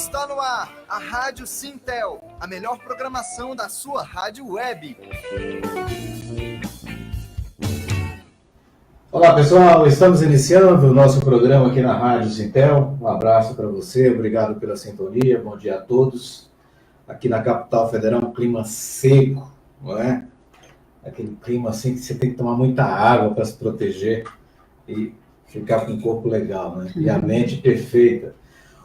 Está no ar a Rádio Sintel, a melhor programação da sua rádio web. Olá pessoal, estamos iniciando o nosso programa aqui na Rádio Sintel. Um abraço para você, obrigado pela sintonia, bom dia a todos. Aqui na capital federal, um clima seco, não é? Aquele clima assim que você tem que tomar muita água para se proteger e ficar com o corpo legal, né? E a mente perfeita.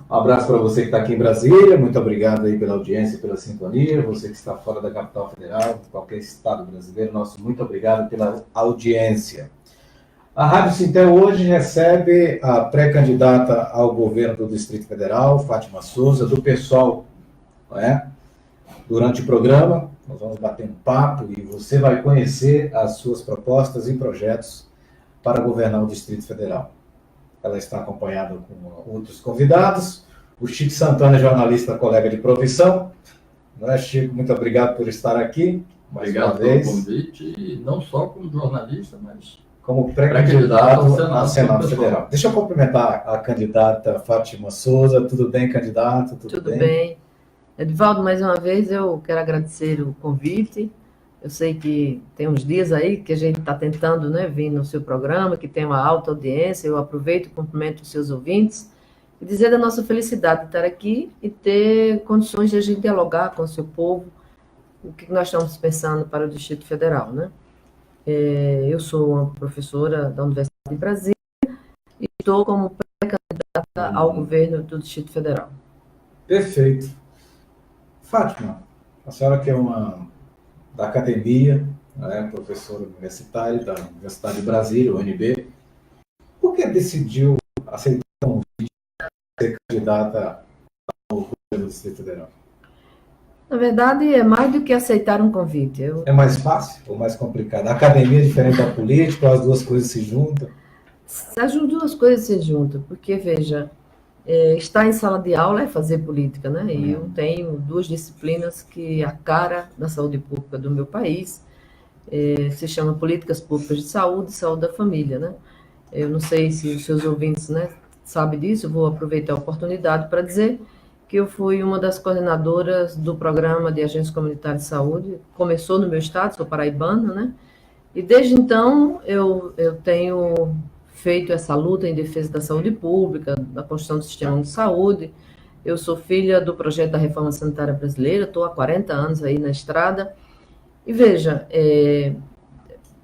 Um abraço para você que está aqui em Brasília, muito obrigado aí pela audiência e pela sintonia. Você que está fora da capital federal, qualquer estado brasileiro, nosso muito obrigado pela audiência. A Rádio Sintel hoje recebe a pré-candidata ao governo do Distrito Federal, Fátima Souza, do PSOL, não é? Durante o programa, nós vamos bater um papo e você vai conhecer as suas propostas e projetos para governar o Distrito Federal. Ela está acompanhada com outros convidados. O Chico Santana, jornalista, colega de profissão. Não é, Chico? Muito obrigado por estar aqui. Obrigado pelo convite, e não só como jornalista, mas como pré-candidato ao Senado Federal. Deixa eu cumprimentar a candidata Fátima Souza. Tudo bem, candidato? Tudo bem. Edivaldo, mais uma vez eu quero agradecer o convite. Eu sei que tem uns dias aí que a gente está tentando, né, vir no seu programa, que tem uma alta audiência. Eu aproveito e cumprimento os seus ouvintes e dizer da nossa felicidade de estar aqui e ter condições de a gente dialogar com o seu povo, o que nós estamos pensando para o Distrito Federal, né? Eu sou uma professora da Universidade de Brasília e estou como pré-candidata ao governo do Distrito Federal. Perfeito. Fátima, a senhora que é da academia, né, professora universitária da Universidade de Brasília, UNB, por que decidiu aceitar o convite de ser candidata ao governo do Distrito Federal? Na verdade, é mais do que aceitar um convite. É mais fácil ou mais complicado? A academia é diferente da política, ou as duas coisas se juntam? As duas coisas se juntam, porque, veja, estar em sala de aula é fazer política, né? E eu tenho duas disciplinas que a cara da saúde pública do meu país se chama Políticas Públicas de Saúde e Saúde da Família, né? Eu não sei se os seus ouvintes, né, sabem disso, eu vou aproveitar a oportunidade para dizer que eu fui uma das coordenadoras do programa de agência comunitária de saúde. Começou no meu estado, sou paraibana, né? E desde então eu tenho feito essa luta em defesa da saúde pública, da construção do sistema de saúde. Eu sou filha do projeto da Reforma Sanitária Brasileira, estou há 40 anos aí na estrada. E veja,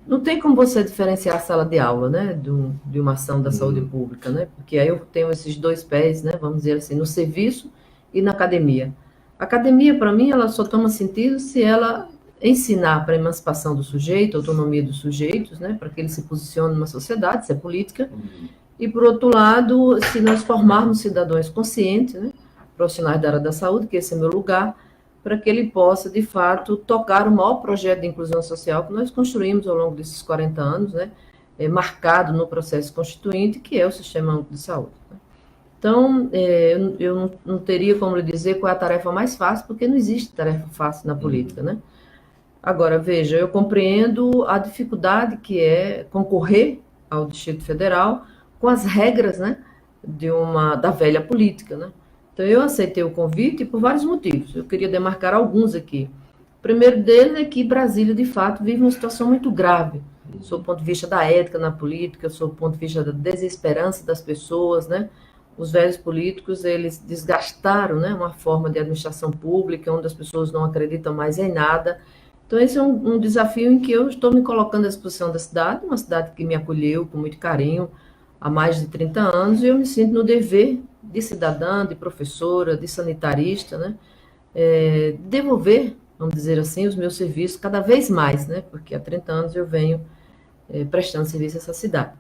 não tem como você diferenciar a sala de aula, né, de uma ação da saúde pública, né? Porque aí eu tenho esses dois pés, né, vamos dizer assim, no serviço e na academia. A academia, para mim, ela só toma sentido se ela ensinar para a emancipação do sujeito, a autonomia dos sujeitos, né, para que ele se posicione numa sociedade, isso é política. E, por outro lado, se nós formarmos cidadãos conscientes, né, profissionais da área da saúde, que esse é meu lugar, para que ele possa, de fato, tocar o maior projeto de inclusão social que nós construímos ao longo desses 40 anos, né, marcado no processo constituinte, que é o Sistema Único de Saúde. Então, eu não teria como lhe dizer qual é a tarefa mais fácil, porque não existe tarefa fácil na política, né? Agora, veja, eu compreendo a dificuldade que é concorrer ao Distrito Federal com as regras, né, da velha política, né? Então, eu aceitei o convite por vários motivos. Eu queria demarcar alguns aqui. O primeiro deles é que Brasília, de fato, vive uma situação muito grave, sob o ponto de vista da ética na política, sob o ponto de vista da desesperança das pessoas, né? Os velhos políticos, eles desgastaram, né, uma forma de administração pública, onde as pessoas não acreditam mais em nada. Então, esse é um desafio em que eu estou me colocando à disposição da cidade, uma cidade que me acolheu com muito carinho há mais de 30 anos, e eu me sinto no dever de cidadã, de professora, de sanitarista, né, devolver, vamos dizer assim, os meus serviços cada vez mais, né, porque há 30 anos eu venho prestando serviço a essa cidade.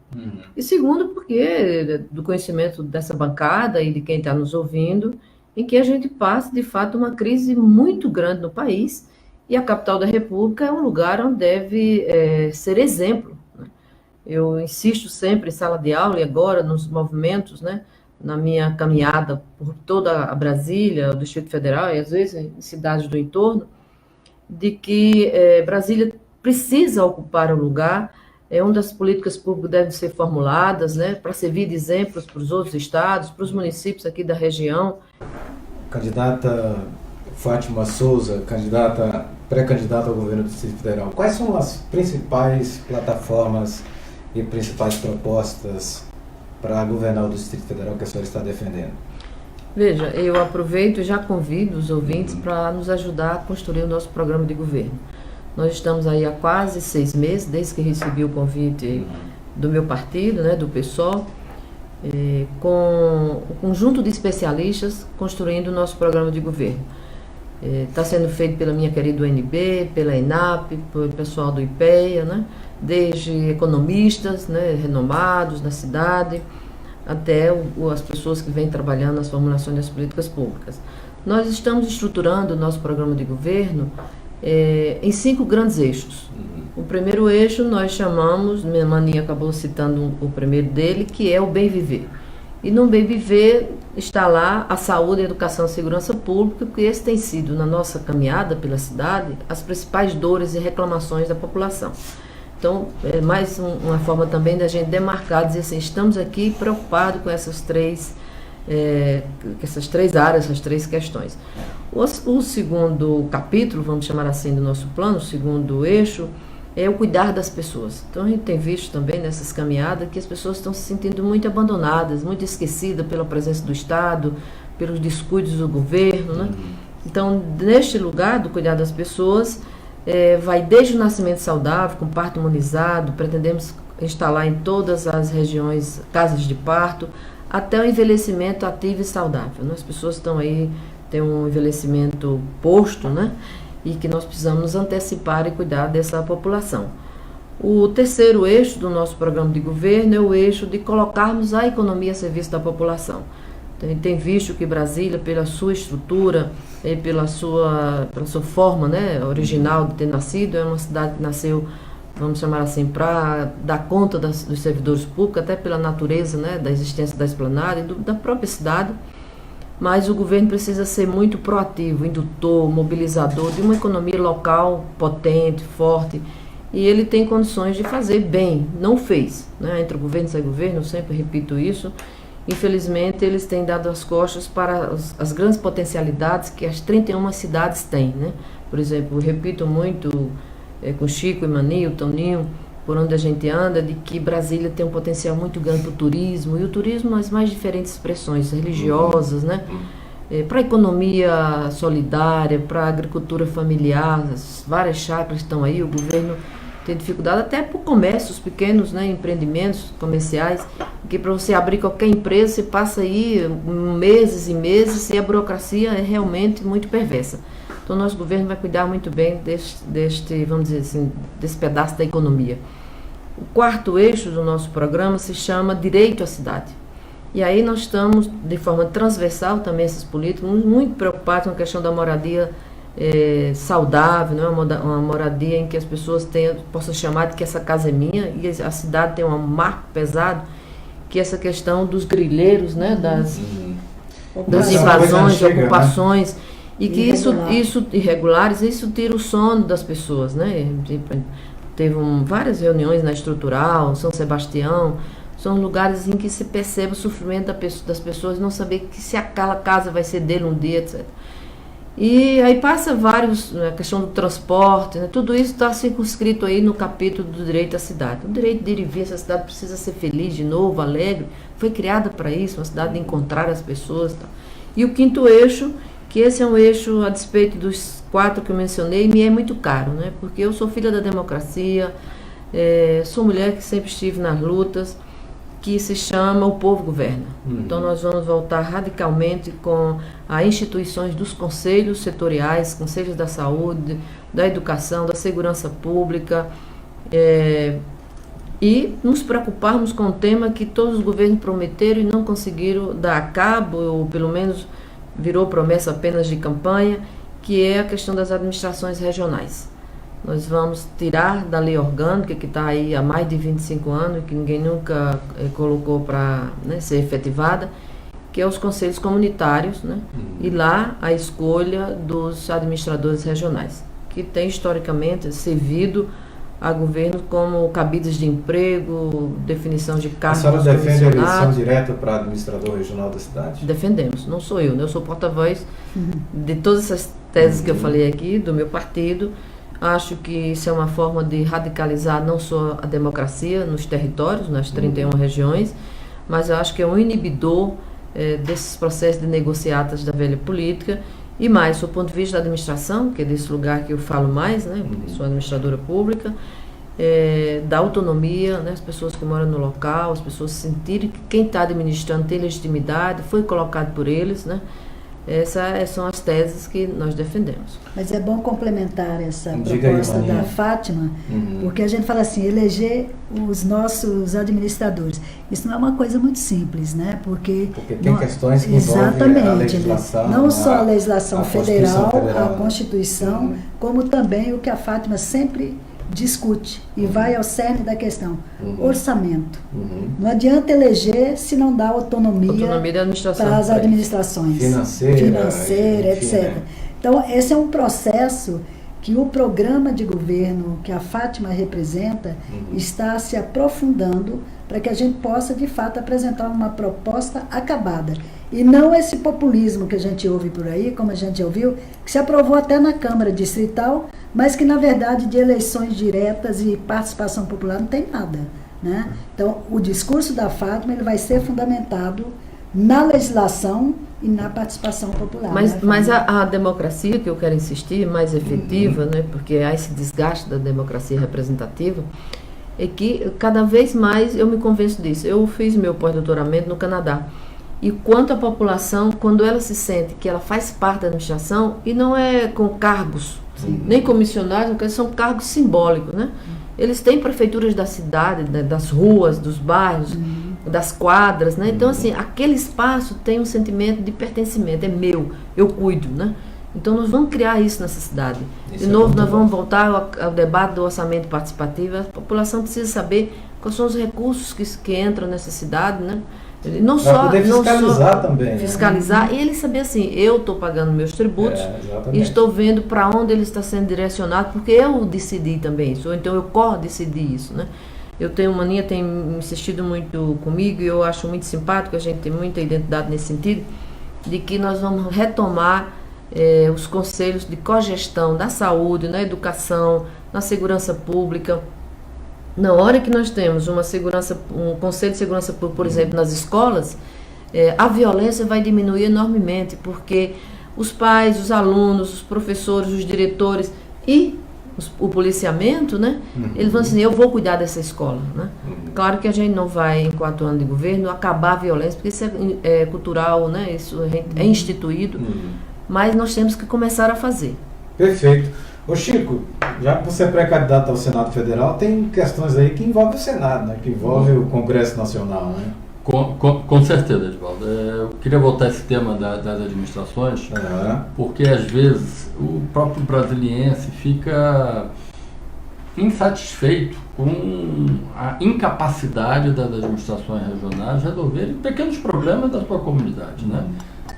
E segundo, porque do conhecimento dessa bancada e de quem está nos ouvindo, em que a gente passa, de fato, uma crise muito grande no país, e a capital da República é um lugar onde deve ser exemplo, né? Eu insisto sempre em sala de aula e agora nos movimentos, né, na minha caminhada por toda a Brasília, o Distrito Federal e às vezes em cidades do entorno, de que Brasília precisa ocupar o lugar onde as políticas públicas devem ser formuladas, né, para servir de exemplos para os outros estados, para os municípios aqui da região. candidata Fátima Souza, pré-candidata ao governo do Distrito Federal, quais são as principais plataformas e principais propostas para governar o Distrito Federal que a senhora está defendendo? Veja, eu aproveito e já convido os ouvintes para nos ajudar a construir o nosso programa de governo. Nós estamos aí há quase 6 meses, desde que recebi o convite do meu partido, né, do PSOL, com um conjunto de especialistas construindo o nosso programa de governo. Está sendo feito pela minha querida UNB, pela ENAP, pelo pessoal do IPEA, né, desde economistas, né, renomados na cidade, até as pessoas que vêm trabalhando nas formulações das políticas públicas. Nós estamos estruturando o nosso programa de governo em 5 grandes eixos. O primeiro eixo nós chamamos, minha maninha acabou citando o primeiro dele, que é o bem viver. E no bem viver está lá a saúde, a educação e a segurança pública, porque esse tem sido, na nossa caminhada pela cidade, as principais dores e reclamações da população. Então, é mais uma forma também da gente demarcar, dizer assim, estamos aqui preocupados com essas três áreas, essas 3 questões. O segundo capítulo, vamos chamar assim, do nosso plano, o segundo eixo, é o cuidar das pessoas. Então, a gente tem visto também nessas caminhadas que as pessoas estão se sentindo muito abandonadas, muito esquecidas pela presença do Estado, pelos descuidos do governo, né? Então, neste lugar do cuidar das pessoas, vai desde o nascimento saudável, com parto imunizado, pretendemos instalar em todas as regiões casas de parto, até o envelhecimento ativo e saudável, né? As pessoas estão aí, têm um envelhecimento posto, né? E que nós precisamos nos antecipar e cuidar dessa população. O terceiro eixo do nosso programa de governo é o eixo de colocarmos a economia a serviço da população. Então, a gente tem visto que Brasília, pela sua estrutura, pela sua forma, né, original de ter nascido, é uma cidade que nasceu, vamos chamar assim, para dar conta dos servidores públicos, até pela natureza, né, da existência da esplanada e da própria cidade. Mas o governo precisa ser muito proativo, indutor, mobilizador de uma economia local potente, forte, e ele tem condições de fazer bem, não fez, né? Entre o governo e sem governo, eu sempre repito isso, infelizmente eles têm dado as costas para as grandes potencialidades que as 31 cidades têm, né? Por exemplo, eu repito muito com Chico, Emani, o Toninho, por onde a gente anda, de que Brasília tem um potencial muito grande para o turismo, e o turismo as mais diferentes expressões religiosas, né? Para a economia solidária, para a agricultura familiar, as várias chácaras estão aí, o governo tem dificuldade até para o comércio, os pequenos, né, empreendimentos comerciais, porque para você abrir qualquer empresa, você passa aí meses e meses e a burocracia é realmente muito perversa. Então, nosso governo vai cuidar muito bem deste, vamos dizer assim, desse pedaço da economia. O quarto eixo do nosso programa se chama Direito à Cidade. E aí nós estamos, de forma transversal também, esses políticos, muito preocupados com a questão da moradia saudável, né? Uma moradia em que as pessoas possam chamar de que essa casa é minha, e a cidade tem um marco pesado, que é essa questão dos grileiros, né? Das invasões, ocupações, né? E que isso irregulares, isso tira o sono das pessoas, né? Teve várias reuniões na Estrutural, São Sebastião, são lugares em que se percebe o sofrimento das pessoas, não saber que se aquela casa vai ser dele um dia, etc. E aí passa a questão do transporte, né? Tudo isso está circunscrito aí no capítulo do direito à cidade. O direito de ir e vir, essa cidade precisa ser feliz de novo, alegre, foi criada para isso, uma cidade de encontrar as pessoas. Tá? E o quinto eixo, que esse é um eixo, a despeito dos 4 que eu mencionei, me é muito caro, né? Porque eu sou filha da democracia, sou mulher que sempre estive nas lutas, que se chama O Povo Governa. Então nós vamos voltar radicalmente com as instituições dos conselhos setoriais, conselhos da saúde, da educação, da segurança pública, e nos preocuparmos com o tema que todos os governos prometeram e não conseguiram dar a cabo, ou pelo menos virou promessa apenas de campanha, que é a questão das administrações regionais. Nós vamos tirar da lei orgânica, que está aí há mais de 25 anos, que ninguém nunca colocou para ser efetivada, que é os conselhos comunitários, né? E lá a escolha dos administradores regionais, que tem historicamente servido a governo como cabides de emprego, definição de A cargos senhora defende a eleição comissionados. direta para administrador regional da cidade? Defendemos, não sou eu, né? Eu sou porta-voz de todas essas teses que eu falei aqui, do meu partido. Acho que isso é uma forma de radicalizar não só a democracia nos territórios, nas 31 regiões, mas eu acho que é um inibidor desses processos de negociatas da velha política. E mais, do ponto de vista da administração, que é desse lugar que eu falo mais, né? Porque sou administradora pública, da autonomia, né? As pessoas que moram no local, as pessoas sentirem que quem está administrando tem legitimidade, foi colocado por eles, né? Essas são as teses que nós defendemos. Mas é bom complementar essa Diga aí, proposta Maninha. da Fátima, porque a gente fala assim, eleger os nossos administradores. Isso não é uma coisa muito simples, né? Porque tem questões que envolvem a legislação. Não só a legislação Constituição federal, a Constituição, como também o que a Fátima sempre discute e vai ao cerne da questão, orçamento. Não adianta eleger se não dá autonomia Da administração. para as administrações. Financeira, enfim, etc. né? Então, esse é um processo que o programa de governo que a Fátima representa está se aprofundando para que a gente possa, de fato, apresentar uma proposta acabada. E não esse populismo que a gente ouve por aí, como a gente ouviu, que se aprovou até na Câmara Distrital, mas que, na verdade, de eleições diretas e participação popular não tem nada, né? Então, o discurso da Fátima ele vai ser fundamentado na legislação e na participação popular. Mas a democracia, que eu quero insistir, mais efetiva, né, porque há esse desgaste da democracia representativa, é que cada vez mais eu me convenço disso. Eu fiz meu pós-doutoramento no Canadá. E quanto à população, quando ela se sente que ela faz parte da administração, e não é com cargos, nem comissionados, são cargos simbólicos, né? Eles têm prefeituras da cidade, das ruas, dos bairros, das quadras, né? Então, assim, aquele espaço tem um sentimento de pertencimento, é meu, eu cuido, né? Então, nós vamos criar isso nessa cidade. De novo, nós vamos voltar ao debate do orçamento participativo. A população precisa saber quais são os recursos que entram nessa cidade, né? Não Para só poder fiscalizar também. fiscalizar, e ele saber assim, eu estou pagando meus tributos e estou vendo para onde ele está sendo direcionado, porque eu decidi também isso, ou então eu decidi isso, né? Eu tenho uma Maninha, tem insistido muito comigo e eu acho muito simpático, a gente tem muita identidade nesse sentido, de que nós vamos retomar os conselhos de cogestão da saúde, na educação, na segurança pública. Na hora que nós temos um conselho de segurança pública, por exemplo, nas escolas, a violência vai diminuir enormemente, porque os pais, os alunos, os professores, os diretores e o policiamento, né? Eles vão dizer, eu vou cuidar dessa escola, né? Claro que a gente não vai, em 4 anos de governo, acabar a violência, porque isso é cultural, né? Isso é instituído, mas nós temos que começar a fazer. Perfeito. Ô Chico, já que você é pré-candidato ao Senado Federal, tem questões aí que envolvem o Senado, né? Que envolvem o Congresso Nacional, né? Com certeza, Edvaldo. Eu queria voltar a esse tema das administrações, porque às vezes o próprio brasiliense fica insatisfeito com a incapacidade das administrações regionais de resolverem pequenos problemas da sua comunidade, né?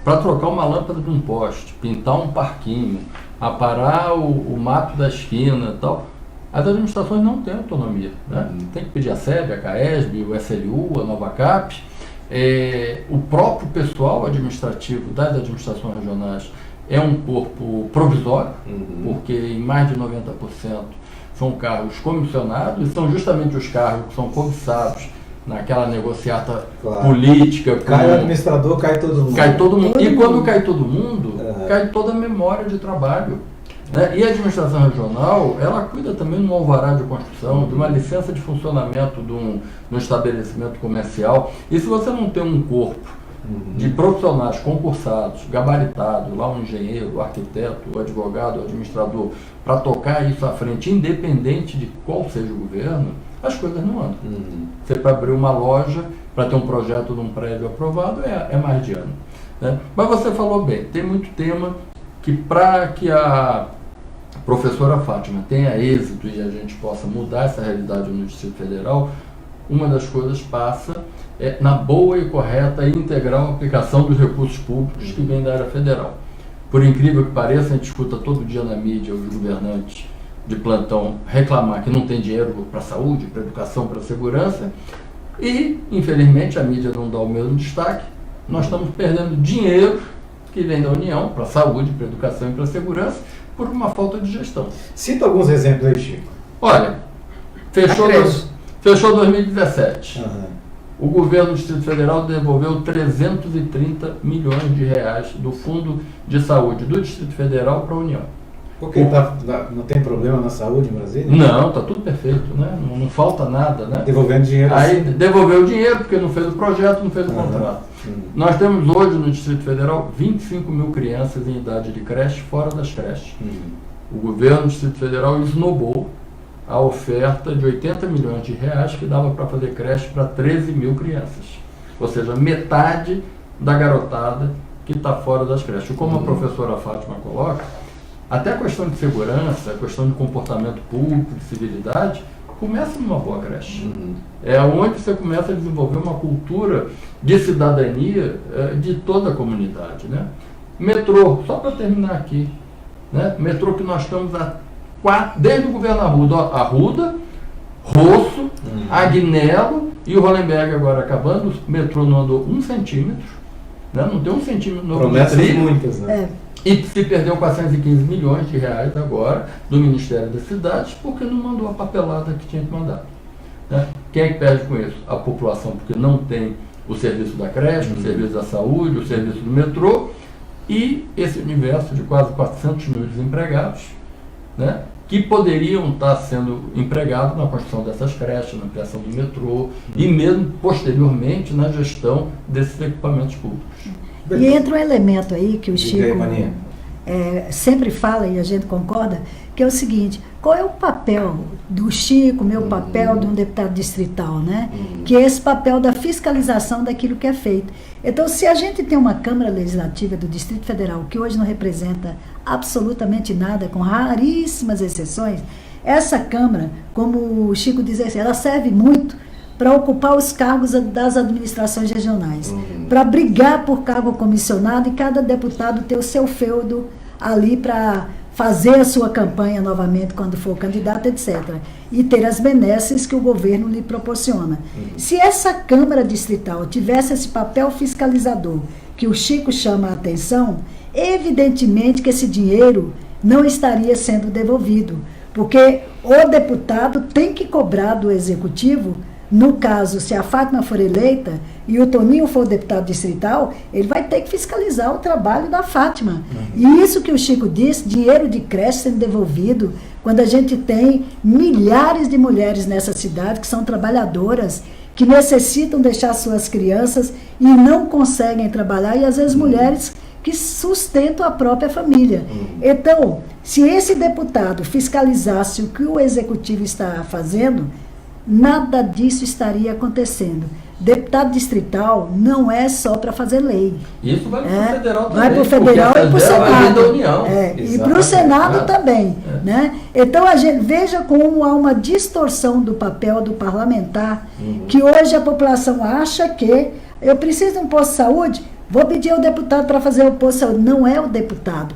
Para trocar uma lâmpada de um poste, pintar um parquinho, aparar o mato da esquina e tal, as administrações não têm autonomia, né? Tem que pedir a SEB, a CAESB, o SLU, a Nova Cap. O próprio pessoal administrativo das administrações regionais é um corpo provisório, porque em mais de 90% são cargos comissionados, e são justamente os cargos que são cobiçados naquela negociata política. Cai o administrador, cai todo mundo. Cai todo mundo. E quando cai todo mundo, cai toda a memória de trabalho. Né? E a administração regional, ela cuida também de um alvará de construção, de uma licença de funcionamento de um estabelecimento comercial. E se você não tem um corpo de profissionais concursados, gabaritados, lá um engenheiro, o arquiteto, o advogado, o administrador, para tocar isso à frente, independente de qual seja o governo, as coisas não andam. Você para abrir uma loja, para ter um projeto de um prédio aprovado, é mais de ano. Né? Mas você falou bem, tem muito tema que para que a professora Fátima tenha êxito e a gente possa mudar essa realidade no Distrito Federal, uma das coisas passa na boa e correta e integral aplicação dos recursos públicos que vêm da área federal. Por incrível que pareça, a gente escuta todo dia na mídia os governantes de plantão reclamar que não tem dinheiro para a saúde, para a educação, para a segurança, e, infelizmente, a mídia não dá o mesmo destaque. Nós estamos perdendo dinheiro que vem da União para a saúde, para a educação e para a segurança, por uma falta de gestão. Cita alguns exemplos aí, Chico. Olha, fechou 2017. O governo do Distrito Federal devolveu 330 milhões de reais do Fundo de Saúde do Distrito Federal para a União. Porque não tem problema na saúde em Brasília? Não, está tudo perfeito, né? Não falta nada, né? Devolvendo dinheiro. Aí devolveu o dinheiro porque não fez o projeto, não fez o contrato. Nós temos hoje no Distrito Federal 25 mil crianças em idade de creche fora das creches. O governo do Distrito Federal esnobou a oferta de 80 milhões de reais que dava para fazer creche para 13 mil crianças. Ou seja, metade da garotada que está fora das creches. Como a professora Fátima coloca, até a questão de segurança, a questão de comportamento público, de civilidade, começa numa boa creche. É onde você começa a desenvolver uma cultura de cidadania de toda a comunidade, né? Metrô, só para terminar aqui, né? Metrô que nós estamos desde o governo Arruda, Rosso, Agnello e o Hollenberg agora acabando, o metrô não andou 1 centímetro, né? Não tem 1 centímetro novo. Promessas muitas, né? E se perdeu 415 milhões de reais agora do Ministério das Cidades porque não mandou a papelada que tinha que mandar. Né? Quem é que perde com isso? A população, porque não tem o serviço da creche, o serviço da saúde, o serviço do metrô e esse universo de quase 400 mil desempregados, né? Que poderiam estar sendo empregados na construção dessas creches, na ampliação do metrô e mesmo posteriormente na gestão desses equipamentos públicos. E entra um elemento aí que o Chico sempre fala, e a gente concorda, que é o seguinte: qual é o papel do Chico, meu papel de um deputado distrital, né? Que é esse papel da fiscalização daquilo que é feito. Então, se a gente tem uma Câmara Legislativa do Distrito Federal, que hoje não representa absolutamente nada, com raríssimas exceções, essa Câmara, como o Chico diz assim, ela serve muito para ocupar os cargos das administrações regionais, para brigar por cargo comissionado e cada deputado ter o seu feudo ali para fazer a sua campanha novamente quando for candidato, etc. E ter as benesses que o governo lhe proporciona. Se essa Câmara Distrital tivesse esse papel fiscalizador que o Chico chama a atenção, evidentemente que esse dinheiro não estaria sendo devolvido, porque o deputado tem que cobrar do executivo. No caso, se a Fátima for eleita e o Toninho for o deputado distrital, ele vai ter que fiscalizar o trabalho da Fátima. E isso que o Chico disse, dinheiro de creche sendo devolvido, quando a gente tem milhares de mulheres nessa cidade que são trabalhadoras, que necessitam deixar suas crianças e não conseguem trabalhar, e às vezes mulheres que sustentam a própria família. Então, se esse deputado fiscalizasse o que o executivo está fazendo, nada disso estaria acontecendo. Deputado distrital não é só para fazer lei. Isso vai para o federal também. Vai para o federal e para o Senado. Da União. E para o Senado também. Né? Então, a gente veja como há uma distorção do papel do parlamentar, que hoje a população acha que eu preciso de um posto de saúde, vou pedir ao deputado para fazer o posto de saúde. Não é o deputado.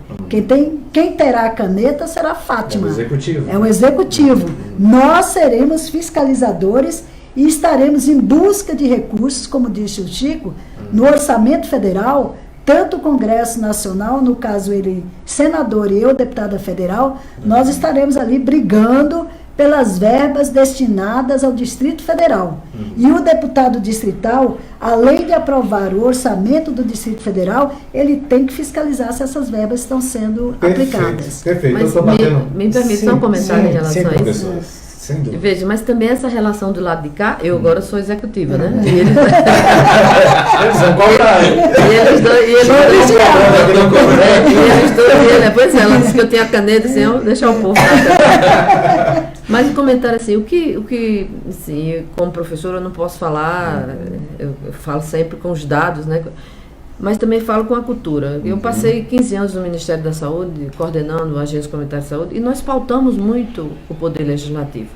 Quem terá a caneta será a Fátima. É o executivo. É o executivo. Nós seremos fiscalizadores e estaremos em busca de recursos, como disse o Chico, no orçamento federal, tanto o Congresso Nacional, no caso ele senador e eu deputada federal, nós estaremos ali brigando pelas verbas destinadas ao Distrito Federal. E o deputado distrital, além de aprovar o orçamento do Distrito Federal, ele tem que fiscalizar se essas verbas estão sendo aplicadas. Perfeito. Mas me permite só um comentário em relação a isso. Sem dúvida. Veja, mas também essa relação do lado de cá, eu agora sou executiva, né? E Eles vão cobrar. eles dois, pois é, ela disse que eu tinha a caneta, assim, eu deixar o povo. Mas um comentário assim, o que assim, como professora eu não posso falar, eu falo sempre com os dados, né? Mas também falo com a cultura. Eu passei 15 anos no Ministério da Saúde, coordenando a Agência Comunitária de Saúde, e nós pautamos muito o poder legislativo.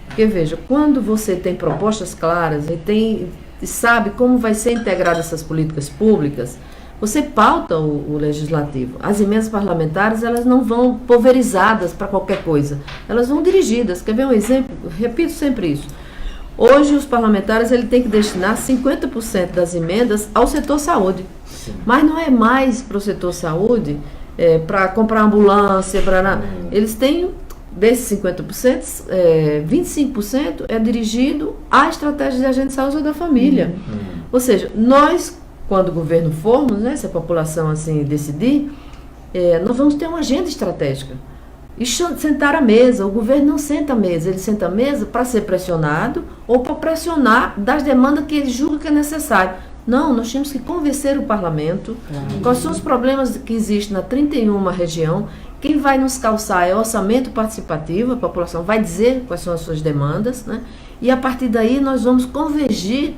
Porque, veja, quando você tem propostas claras e sabe como vai ser integrada essas políticas públicas, você pauta o legislativo. As emendas parlamentares, elas não vão pulverizadas para qualquer coisa. Elas vão dirigidas. Quer ver um exemplo? Eu repito sempre isso. Hoje, os parlamentares têm que destinar 50% das emendas ao setor saúde. Sim. Mas não é mais para o setor saúde, para comprar ambulância, eles têm, desses 50%, 25% é dirigido à estratégia de agente de saúde ou da família. Ou seja, nós, quando o governo formos, né, se a população assim decidir, nós vamos ter uma agenda estratégica. E sentar à mesa. O governo não senta à mesa, ele senta à mesa para ser pressionado ou para pressionar das demandas que ele julga que é necessário. Não, nós temos que convencer o parlamento quais são os problemas que existem na 31ª região. Quem vai nos calçar é o orçamento participativo, a população vai dizer quais são as suas demandas, né? E a partir daí nós vamos convergir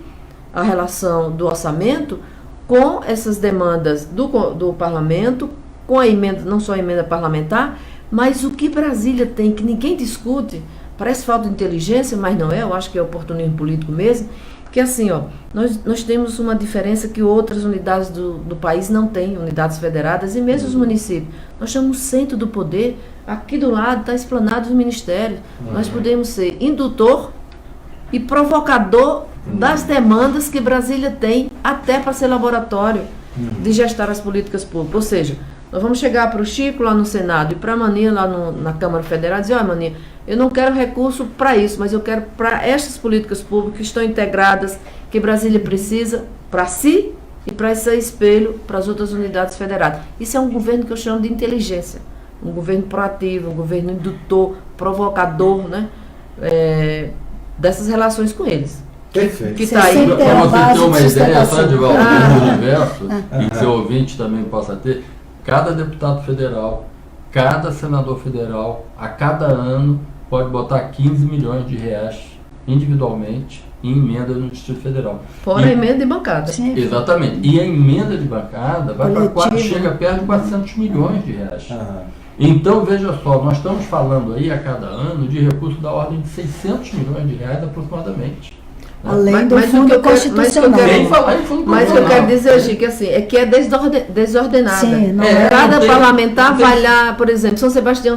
a relação do orçamento com essas demandas do parlamento, com a emenda, não só a emenda parlamentar, mas o que Brasília tem, que ninguém discute, parece falta de inteligência, mas não é, eu acho que é oportunismo político mesmo, que assim, nós temos uma diferença que outras unidades do país não têm, unidades federadas e mesmo os municípios. Nós chamamos centro do poder, aqui do lado está explanado os ministérios. Nós podemos ser indutor e provocador das demandas que Brasília tem, até para ser laboratório de gestar as políticas públicas. Ou seja, nós vamos chegar para o Chico lá no Senado e para a Maninha lá na Câmara Federal e dizer, olha, Maninha, eu não quero recurso para isso, mas eu quero para estas políticas públicas que estão integradas, que Brasília precisa para si e para ser espelho para as outras unidades federadas. Isso é um governo que eu chamo de inteligência, um governo proativo, um governo indutor, provocador, né, dessas relações com eles. Perfeito. Que tá aí. Para você ter uma ideia, só de volta do universo, e que seu ouvinte também possa ter, cada deputado federal, cada senador federal, a cada ano, pode botar 15 milhões de reais individualmente em emenda no Distrito Federal. Fora a emenda de bancada. Sim. Exatamente. E a emenda de bancada vai para Coletivo. chega perto de 400 milhões de reais. Então, veja só, nós estamos falando aí a cada ano de recursos da ordem de 600 milhões de reais aproximadamente. Além do Mas o fundo que eu quero- constitucional. Sem falar em fundo Mas o que eu constitucional. quero dizer, Chico, assim, é que é desordenada. Sim, não é. Cada Não tem- parlamentar não tem- vai lá, por exemplo, São Sebastião,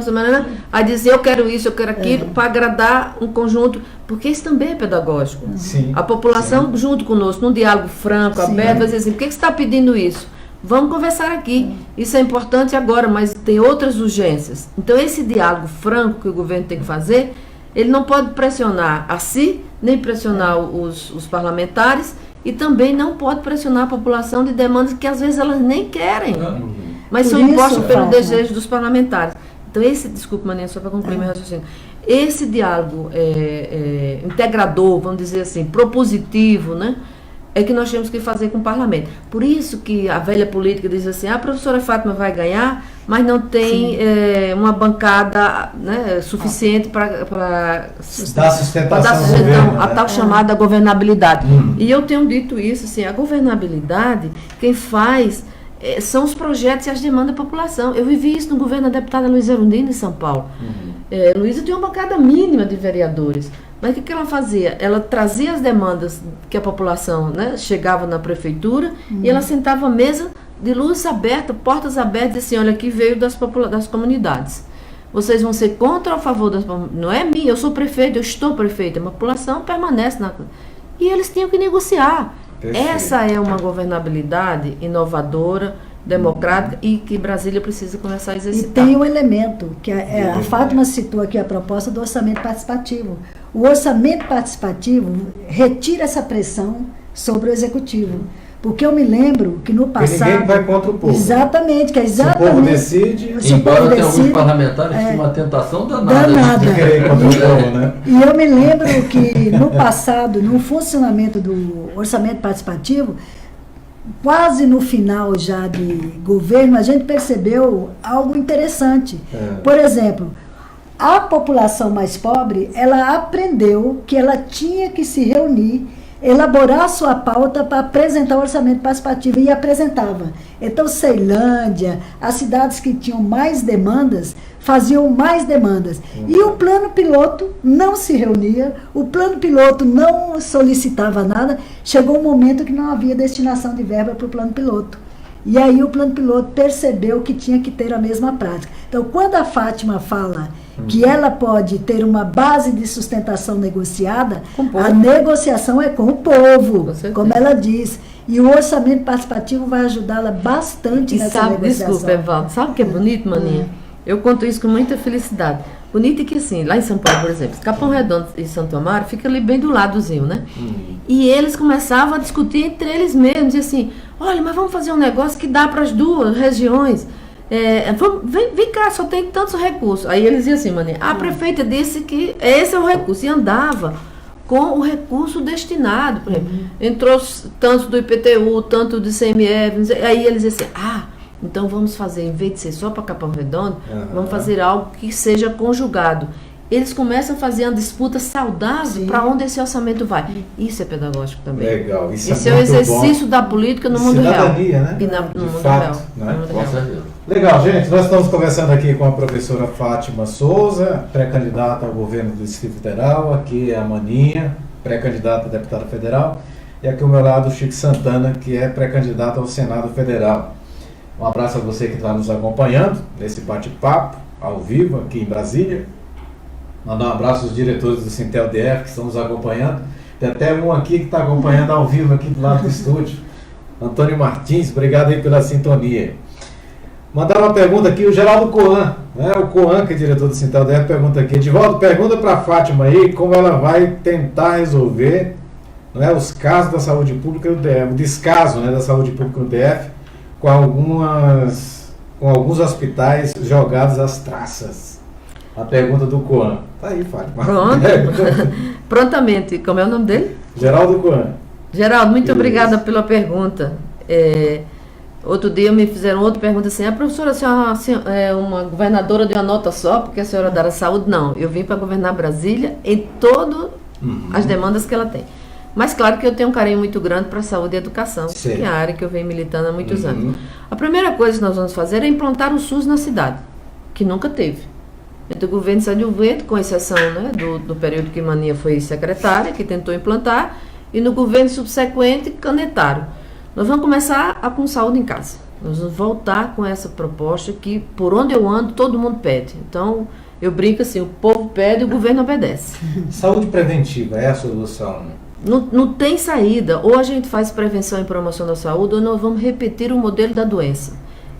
a dizer eu quero isso, eu quero aquilo, para agradar um conjunto, porque isso também é pedagógico. Sim. A população, junto conosco, num diálogo franco, Sim. aberto, vai dizer assim, por que você está pedindo isso? Vamos conversar aqui. Isso é importante agora, mas tem outras urgências. Então, esse diálogo franco que o governo tem que fazer, ele não pode pressionar a si, nem pressionar os parlamentares, e também não pode pressionar a população de demandas que às vezes elas nem querem, mas Por são isso, impostas pelo Fátima, desejo dos parlamentares. Então, desculpa, Maninha, só para concluir meu raciocínio, esse diálogo integrador, vamos dizer assim, propositivo, né, é que nós temos que fazer com o parlamento. Por isso que a velha política diz assim, a professora Fátima vai ganhar, mas não tem uma bancada, né, suficiente para Dá sustentação ao sustentação governo, a né? tal chamada governabilidade. E eu tenho dito isso, assim, a governabilidade, quem faz são os projetos e as demandas da população. Eu vivi isso no governo da deputada Luísa Erundina, em São Paulo. Luísa tinha uma bancada mínima de vereadores. Mas o que ela fazia? Ela trazia as demandas que a população, né, chegava na prefeitura e ela sentava à mesa de luz aberta, portas abertas, e assim, olha, aqui veio das comunidades. Vocês vão ser contra ou a favor das comunidades? Não é minha, eu sou prefeito, eu estou prefeito. A população permanece na... E eles tinham que negociar. Perfeito. Essa é uma governabilidade inovadora, democrática e que Brasília precisa começar a E exercitar. tem um elemento, que a Fátima citou aqui a proposta do orçamento participativo. O orçamento participativo retira essa pressão sobre o executivo. Porque eu me lembro que no Porque passado... ninguém vai contra o povo. Exatamente, que é Se o exatamente... povo decide, Se o Embora povo tenha alguns decide, parlamentares que tinham uma tentação danada. danada. de querer ir contra o povo, né? E eu me lembro que no passado, no funcionamento do orçamento participativo, quase no final já de governo, a gente percebeu algo interessante. Por exemplo, a população mais pobre, ela aprendeu que ela tinha que se reunir, elaborar a sua pauta para apresentar o orçamento participativo, e apresentava. Então, Ceilândia, as cidades que tinham mais demandas, faziam mais demandas. E o plano piloto não se reunia, o plano piloto não solicitava nada, chegou um momento que não havia destinação de verba para o plano piloto. E aí o plano piloto percebeu que tinha que ter a mesma prática. Então, quando a Fátima fala que ela pode ter uma base de sustentação negociada, a negociação é com o povo, como ela diz. E o orçamento participativo vai ajudá-la bastante nessa negociação. Desculpa, Evaldo, sabe o que é bonito, Maninha? Eu conto isso com muita felicidade. Bonito é que assim, lá em São Paulo, por exemplo, Capão Redondo e Santo Amaro fica ali bem do ladozinho, né? E eles começavam a discutir entre eles mesmos, e assim, olha, mas vamos fazer um negócio que dá para as duas regiões. Vem cá, só tem tantos recursos. Aí eles diziam assim, Maninha, a prefeita disse que esse é o recurso, e andava com o recurso destinado, por exemplo, entrou tanto do IPTU, tanto do ICMF, aí eles diziam assim, então vamos fazer, em vez de ser só para Capão Redondo, vamos fazer algo que seja conjugado. Eles começam a fazer uma disputa saudável para onde esse orçamento vai. Isso é pedagógico também. Legal. Isso é o exercício da política no mundo real. Né? E no mundo fato, real. né? Com certeza. Legal, gente. Nós estamos conversando aqui com a professora Fátima Souza, pré-candidata ao governo do Distrito Federal. Aqui é a Maninha, pré-candidata a deputada federal. E aqui ao meu lado o Chico Santana, que é pré-candidato ao Senado Federal. Um abraço a você que está nos acompanhando nesse bate-papo, ao vivo, aqui em Brasília. Mandar um abraço aos diretores do Sintel DF que estão nos acompanhando. Tem até um aqui que está acompanhando ao vivo aqui do lado do estúdio. Antônio Martins, obrigado aí pela sintonia. Mandar uma pergunta aqui, o Geraldo Coan, né? O Coan, que é diretor do Sintel DF, pergunta aqui. Edivaldo, pergunta para a Fátima aí como ela vai tentar resolver, não é, os casos da saúde pública no DF, o descaso, né, da saúde pública no DF, com alguns hospitais jogados às traças. A pergunta do Coan. Tá aí, Fátima. Pronto. Prontamente. Como é o nome dele? Geraldo Coan. Geraldo, muito obrigada pela pergunta. Outro dia me fizeram outra pergunta assim, a professora, a senhora é uma governadora de uma nota só, porque a senhora dá a saúde? Não, eu vim para governar Brasília em todas as demandas que ela tem. Mas claro que eu tenho um carinho muito grande para a saúde e educação, que é a área que eu venho militando há muitos anos. A primeira coisa que nós vamos fazer é implantar o SUS na cidade, que nunca teve. Entre o governo Sérgio Vento, com exceção, né, do período que Maninha foi secretária, que tentou implantar, e no governo subsequente, canetaram. Nós vamos começar com saúde em casa. Nós vamos voltar com essa proposta que, por onde eu ando, todo mundo pede. Então, eu brinco assim, o povo pede e o governo obedece. Saúde preventiva é a solução, né? Não tem saída. Ou a gente faz prevenção e promoção da saúde, ou nós vamos repetir o modelo da doença.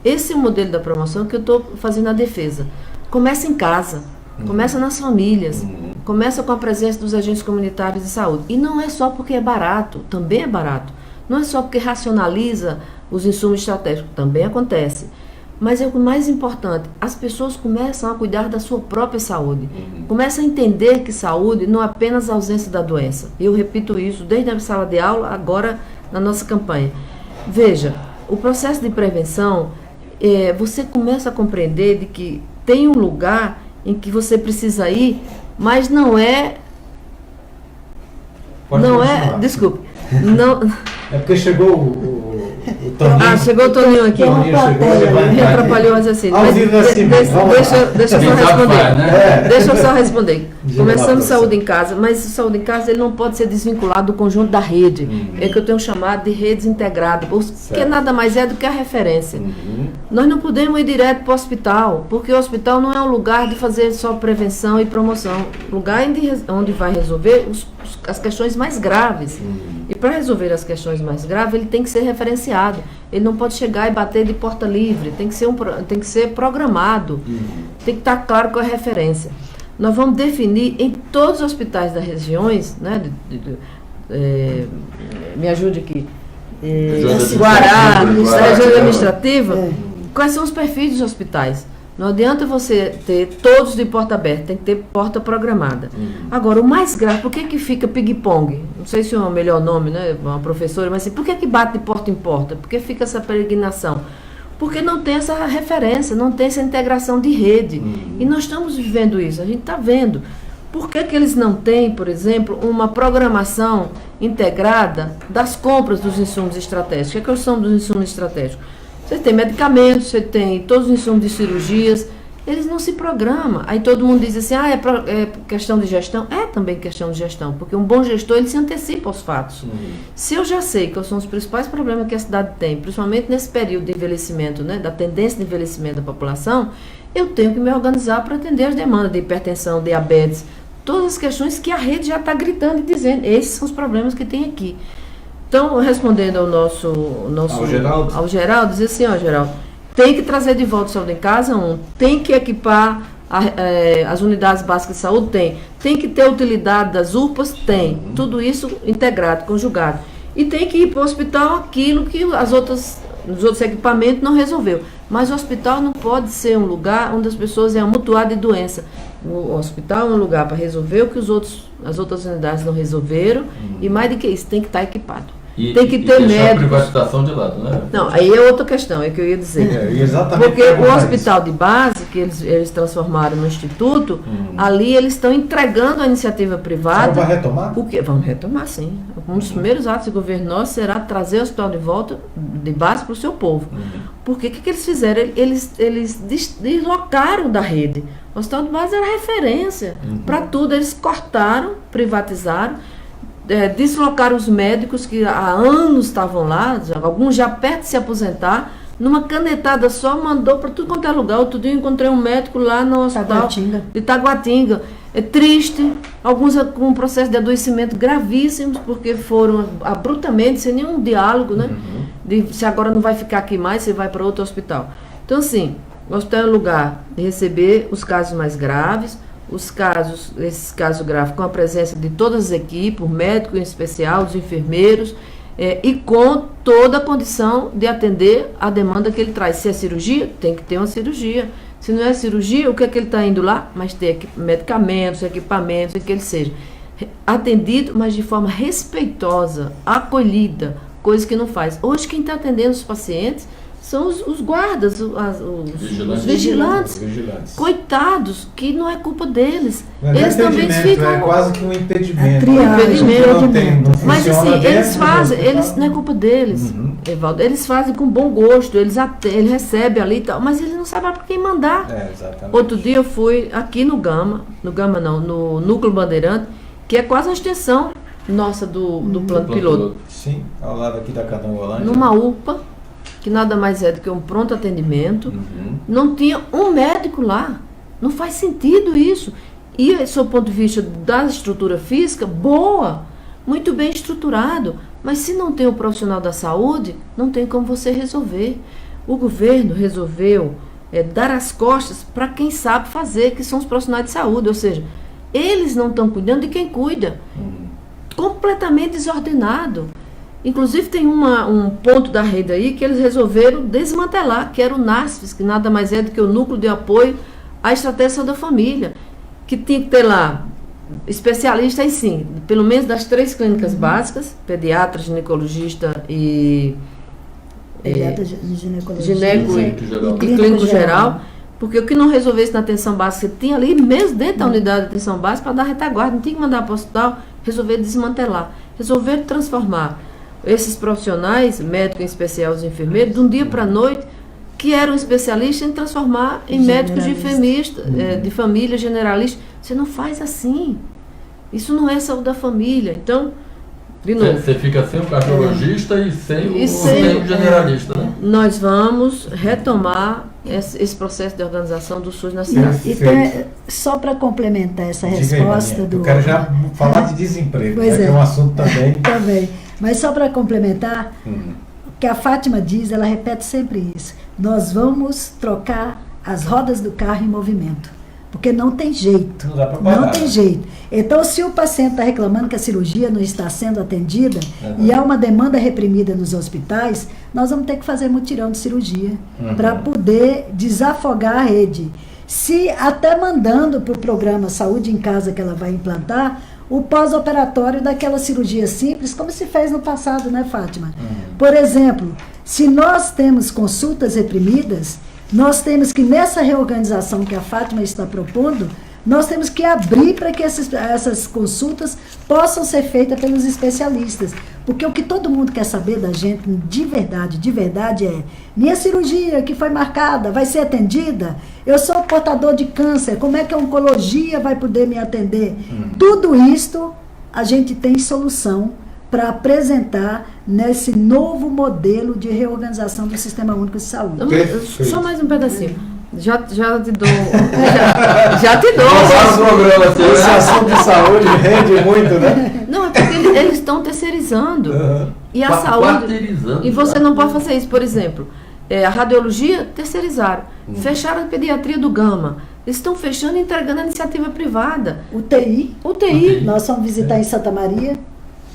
Esse é o modelo da promoção que eu estou fazendo a defesa. Começa em casa, começa nas famílias, começa com a presença dos agentes comunitários de saúde. E não é só porque é barato, também é barato. Não é só porque racionaliza os insumos estratégicos, também acontece. Mas é o mais importante, as pessoas começam a cuidar da sua própria saúde. Começam a entender que saúde não é apenas a ausência da doença. Eu repito isso desde a sala de aula, agora na nossa campanha. Veja, o processo de prevenção, você começa a compreender de que tem um lugar em que você precisa ir, mas não é... Desculpe. Não... É porque chegou o Toninho. Chegou o Toninho aqui. Me atrapalhou o raciocínio. Deixa eu só responder. Começamos saúde em casa, mas saúde em casa ele não pode ser desvinculado do conjunto da rede. É que eu tenho chamado de redes integradas, porque nada mais é do que a referência. Nós não podemos ir direto para o hospital, porque o hospital não é um lugar de fazer só prevenção e promoção. Lugar onde vai resolver as questões mais graves. E para resolver as questões mais graves, ele tem que ser referenciado. Ele não pode chegar e bater de porta livre. Tem que ser programado. Tem que estar claro qual é a referência. Nós vamos definir em todos os hospitais das regiões, né, me ajude aqui, Guará, região administrativa, quais são os perfis dos hospitais. Não adianta você ter todos de porta aberta, tem que ter porta programada. Agora, o mais grave, por que fica ping-pong? Não sei se é o melhor nome, né, uma professora, mas assim, por que bate de porta em porta? Por que fica essa peregrinação? Porque não tem essa referência, não tem essa integração de rede. E nós estamos vivendo isso, a gente está vendo. Por que eles não têm, por exemplo, uma programação integrada das compras dos insumos estratégicos? O que são dos insumos estratégicos? Você tem medicamentos, você tem todos os insumos de cirurgias, eles não se programam. Aí todo mundo diz assim, é questão de gestão. É também questão de gestão, porque um bom gestor, ele se antecipa aos fatos. Se eu já sei quais são os principais problemas que a cidade tem, principalmente nesse período de envelhecimento, né, da tendência de envelhecimento da população, eu tenho que me organizar para atender as demandas de hipertensão, diabetes, todas as questões que a rede já está gritando e dizendo, esses são os problemas que tem aqui. Então, respondendo ao Geraldo, dizer assim, Geraldo, tem que trazer de volta o saúde em casa, tem que equipar as unidades básicas de saúde, tem que ter utilidade das UPAs, tudo isso integrado, conjugado. E tem que ir para o hospital aquilo que os outros equipamentos não resolveu. Mas o hospital não pode ser um lugar onde as pessoas é amontoadas de doença. O hospital é um lugar para resolver o que as outras unidades não resolveram, e mais do que isso, tem que estar equipado. Tem que ter médicos. A privatização de lado, né? Não, aí é outra questão, é que eu ia dizer. Exatamente. Porque o hospital de base, que eles transformaram no instituto, ali eles estão entregando a iniciativa privada. Você vai retomar? Vamos retomar, sim. Um dos primeiros atos do governo nosso será trazer o hospital de volta de base para o seu povo. Porque o que eles fizeram? Eles deslocaram da rede. O hospital de base era referência para tudo. Eles cortaram, privatizaram, deslocaram os médicos que há anos estavam lá, alguns já perto de se aposentar, numa canetada só, mandou para tudo quanto é lugar. Outro dia eu encontrei um médico lá no hospital de Itaguatinga. É triste, alguns com um processo de adoecimento gravíssimos, porque foram abruptamente, sem nenhum diálogo, né? Se agora não vai ficar aqui mais, você vai para outro hospital. Então, assim, o hospital é um lugar de receber os casos mais graves, esses casos graves com a presença de todas as equipes, o médico em especial, os enfermeiros, e com toda a condição de atender a demanda que ele traz. Se é cirurgia, tem que ter uma cirurgia. Se não é cirurgia, o que é que ele está indo lá? Mas ter medicamentos, equipamentos, o que ele seja. Atendido, mas de forma respeitosa, acolhida, coisa que não faz. Hoje quem está atendendo os pacientes são os guardas, os vigilantes. Coitados, que não é culpa deles. Eles também ficam... É quase que um impedimento. Mas assim, eles não é culpa deles, Evaldo. Eles fazem com bom gosto, eles recebem ali e tal, mas eles não sabem para quem mandar. Outro dia eu fui aqui no Núcleo Bandeirante, que é quase uma extensão nossa do plano piloto. Sim, ao lado aqui da Canoolândia. Numa UPA, que nada mais é do que um pronto atendimento, não tinha um médico lá. Não faz sentido isso. E, sob o ponto de vista da estrutura física, boa, muito bem estruturado. Mas se não tem o profissional da saúde, não tem como você resolver. O governo resolveu dar as costas para quem sabe fazer, que são os profissionais de saúde. Ou seja, eles não estão cuidando de quem cuida. Completamente desordenado. Inclusive tem um ponto da rede aí que eles resolveram desmantelar, que era o NASFES, que nada mais é do que o Núcleo de Apoio à Estratégia da Família, que tinha que ter lá especialistas, sim, pelo menos das 3 clínicas básicas, pediatra, ginecologista e clínico geral, porque o que não resolvesse na atenção básica, tinha ali mesmo dentro da unidade de atenção básica para dar retaguarda, não tinha que mandar para o hospital, resolver desmantelar, resolver transformar esses profissionais, médicos em especial, os enfermeiros, de um dia para a noite, que eram especialistas, em transformar em médicos de enfermeira, de família, generalista. Você não faz assim. Isso não é saúde da família. Então, de novo. Você fica sem o cardiologista e sem o generalista, né? Nós vamos retomar esse processo de organização do SUS na cidade. Então, só para complementar essa resposta eu quero já falar de desemprego, que é um assunto também. Também. Mas só para complementar, o que a Fátima diz, ela repete sempre isso. Nós vamos trocar as rodas do carro em movimento. Porque não tem jeito. Não dá para parar. Não tem jeito. Então, se o paciente está reclamando que a cirurgia não está sendo atendida e há uma demanda reprimida nos hospitais, nós vamos ter que fazer mutirão de cirurgia para poder desafogar a rede. Se até mandando para o programa Saúde em Casa que ela vai implantar, o pós-operatório daquela cirurgia simples, como se fez no passado, né, Fátima? Por exemplo, se nós temos consultas reprimidas, nós temos que, nessa reorganização que a Fátima está propondo, Nós temos que abrir para que essas consultas possam ser feitas pelos especialistas. Porque o que todo mundo quer saber da gente, de verdade é: minha cirurgia que foi marcada vai ser atendida? Eu sou portador de câncer, como é que a oncologia vai poder me atender? Tudo isto a gente tem solução para apresentar nesse novo modelo de reorganização do Sistema Único de Saúde. Só mais um pedacinho. Já te dou. Já te dou. Esse assunto de saúde rende muito, né? Não, é porque eles estão terceirizando. E a saúde. E você não pode fazer isso. Por exemplo, a radiologia terceirizaram. Fecharam a pediatria do Gama. Eles estão fechando e entregando a iniciativa privada. UTI. Nós fomos visitar em Santa Maria.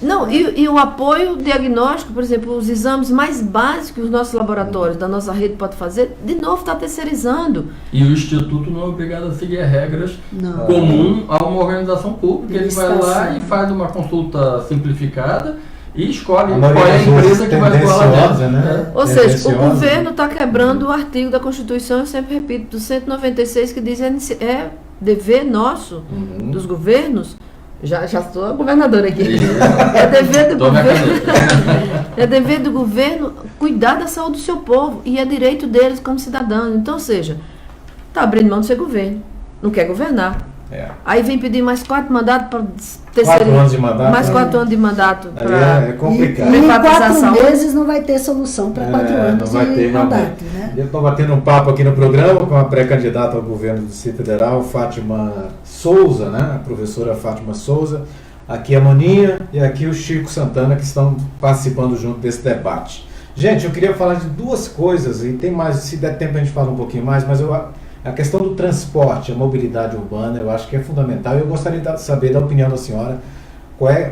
Não, e o apoio diagnóstico, por exemplo, os exames mais básicos que os nossos laboratórios da nossa rede podem fazer, de novo está terceirizando. E o Instituto não é obrigado a seguir regras comuns a uma organização pública. Ele vai lá e faz uma consulta simplificada e escolhe qual é a empresa que vai atuar lá dentro. Né? Ou seja, o governo está quebrando o artigo da Constituição, eu sempre repito, do 196, que diz é dever nosso, dos governos. Já sou a governadora aqui. É dever do governo. É dever do governo cuidar da saúde do seu povo. E é direito deles como cidadãos. Então, ou seja, está abrindo mão de ser governo. Não quer governar. Aí vem pedir mais 4 mandatos para terceirizar. 4 anos de mandato. Mais 4 anos de mandato. É complicado. E em 4 meses não vai ter solução para 4 anos não vai ter, de mandato. Né? Eu estou batendo um papo aqui no programa com a pré-candidata ao governo do Distrito Federal, Fátima Souza, né? A professora Fátima Souza. Aqui a Maninha e aqui o Chico Santana, que estão participando junto desse debate. Gente, eu queria falar de 2 coisas, e tem mais, se der tempo a gente fala um pouquinho mais, mas a questão do transporte, a mobilidade urbana, eu acho que é fundamental. Eu gostaria de saber da opinião da senhora,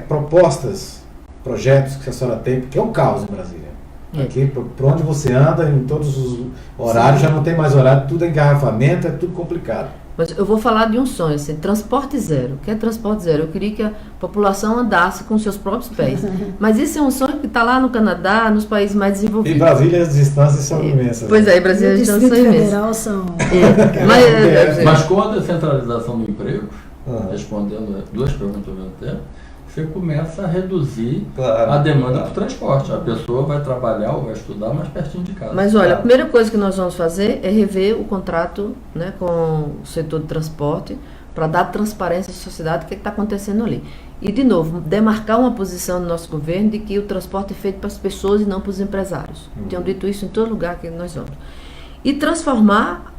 propostas, projetos que a senhora tem, porque é um caos em Brasília. Aqui, por onde você anda, em todos os horários, já não tem mais horário, tudo é engarrafamento, é tudo complicado. Mas eu vou falar de um sonho, assim, transporte zero. O que é transporte zero? Eu queria que a população andasse com seus próprios pés. Mas isso é um sonho que está lá no Canadá, nos países mais desenvolvidos. Em Brasília as distâncias são imensas. Pois é, em Brasília as distâncias são imensas. Federal são... Mas com a descentralização do emprego, respondendo 2 perguntas ao mesmo tempo, você começa a reduzir a demanda por transporte. A pessoa vai trabalhar ou vai estudar mais pertinho de casa. Mas olha, a primeira coisa que nós vamos fazer é rever o contrato, né, com o setor de transporte, para dar transparência à sociedade do que está acontecendo ali. E, de novo, demarcar uma posição do nosso governo de que o transporte é feito para as pessoas e não para os empresários. Tenho dito isso em todo lugar que nós vamos. E transformar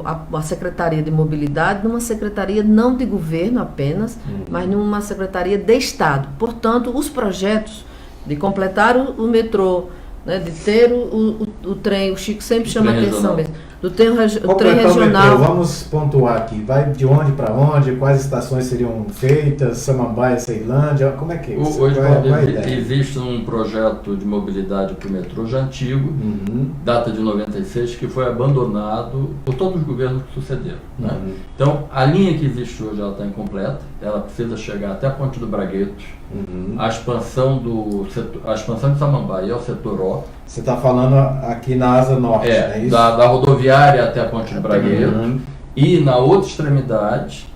a Secretaria de Mobilidade numa secretaria não de governo apenas, mas numa secretaria de Estado. Portanto, os projetos de completar o metrô, né, de ter o trem, o Chico sempre chama a atenção mesmo, do trem regional. Vamos pontuar aqui, vai de onde para onde, quais estações seriam feitas, Samambaia, Ceilândia, como é que é isso? Hoje existe um projeto de mobilidade para o metrô já antigo, data de 96, que foi abandonado por todos os governos que sucederam. Né? Então, a linha que existe hoje ela está incompleta, ela precisa chegar até a Ponte do Braguetos, a expansão de Samambaia ao setor O. Você está falando aqui na asa norte, é isso? Da rodoviária até a Ponte do Braguetos. E na outra extremidade,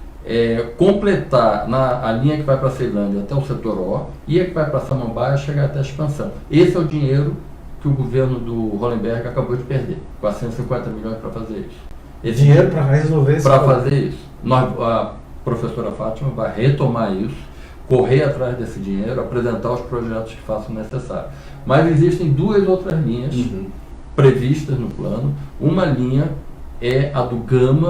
completar a linha que vai para Ceilândia até o setor O e a que vai para Samambaia chegar até a expansão. Esse é o dinheiro que o governo do Hollenberg acabou de perder, 450 milhões para fazer isso. Esse dinheiro para resolver isso? Para fazer isso. A professora Fátima vai retomar isso, correr atrás desse dinheiro, apresentar os projetos que façam necessário. Mas existem 2 outras linhas previstas no plano. Uma linha é a do Gama,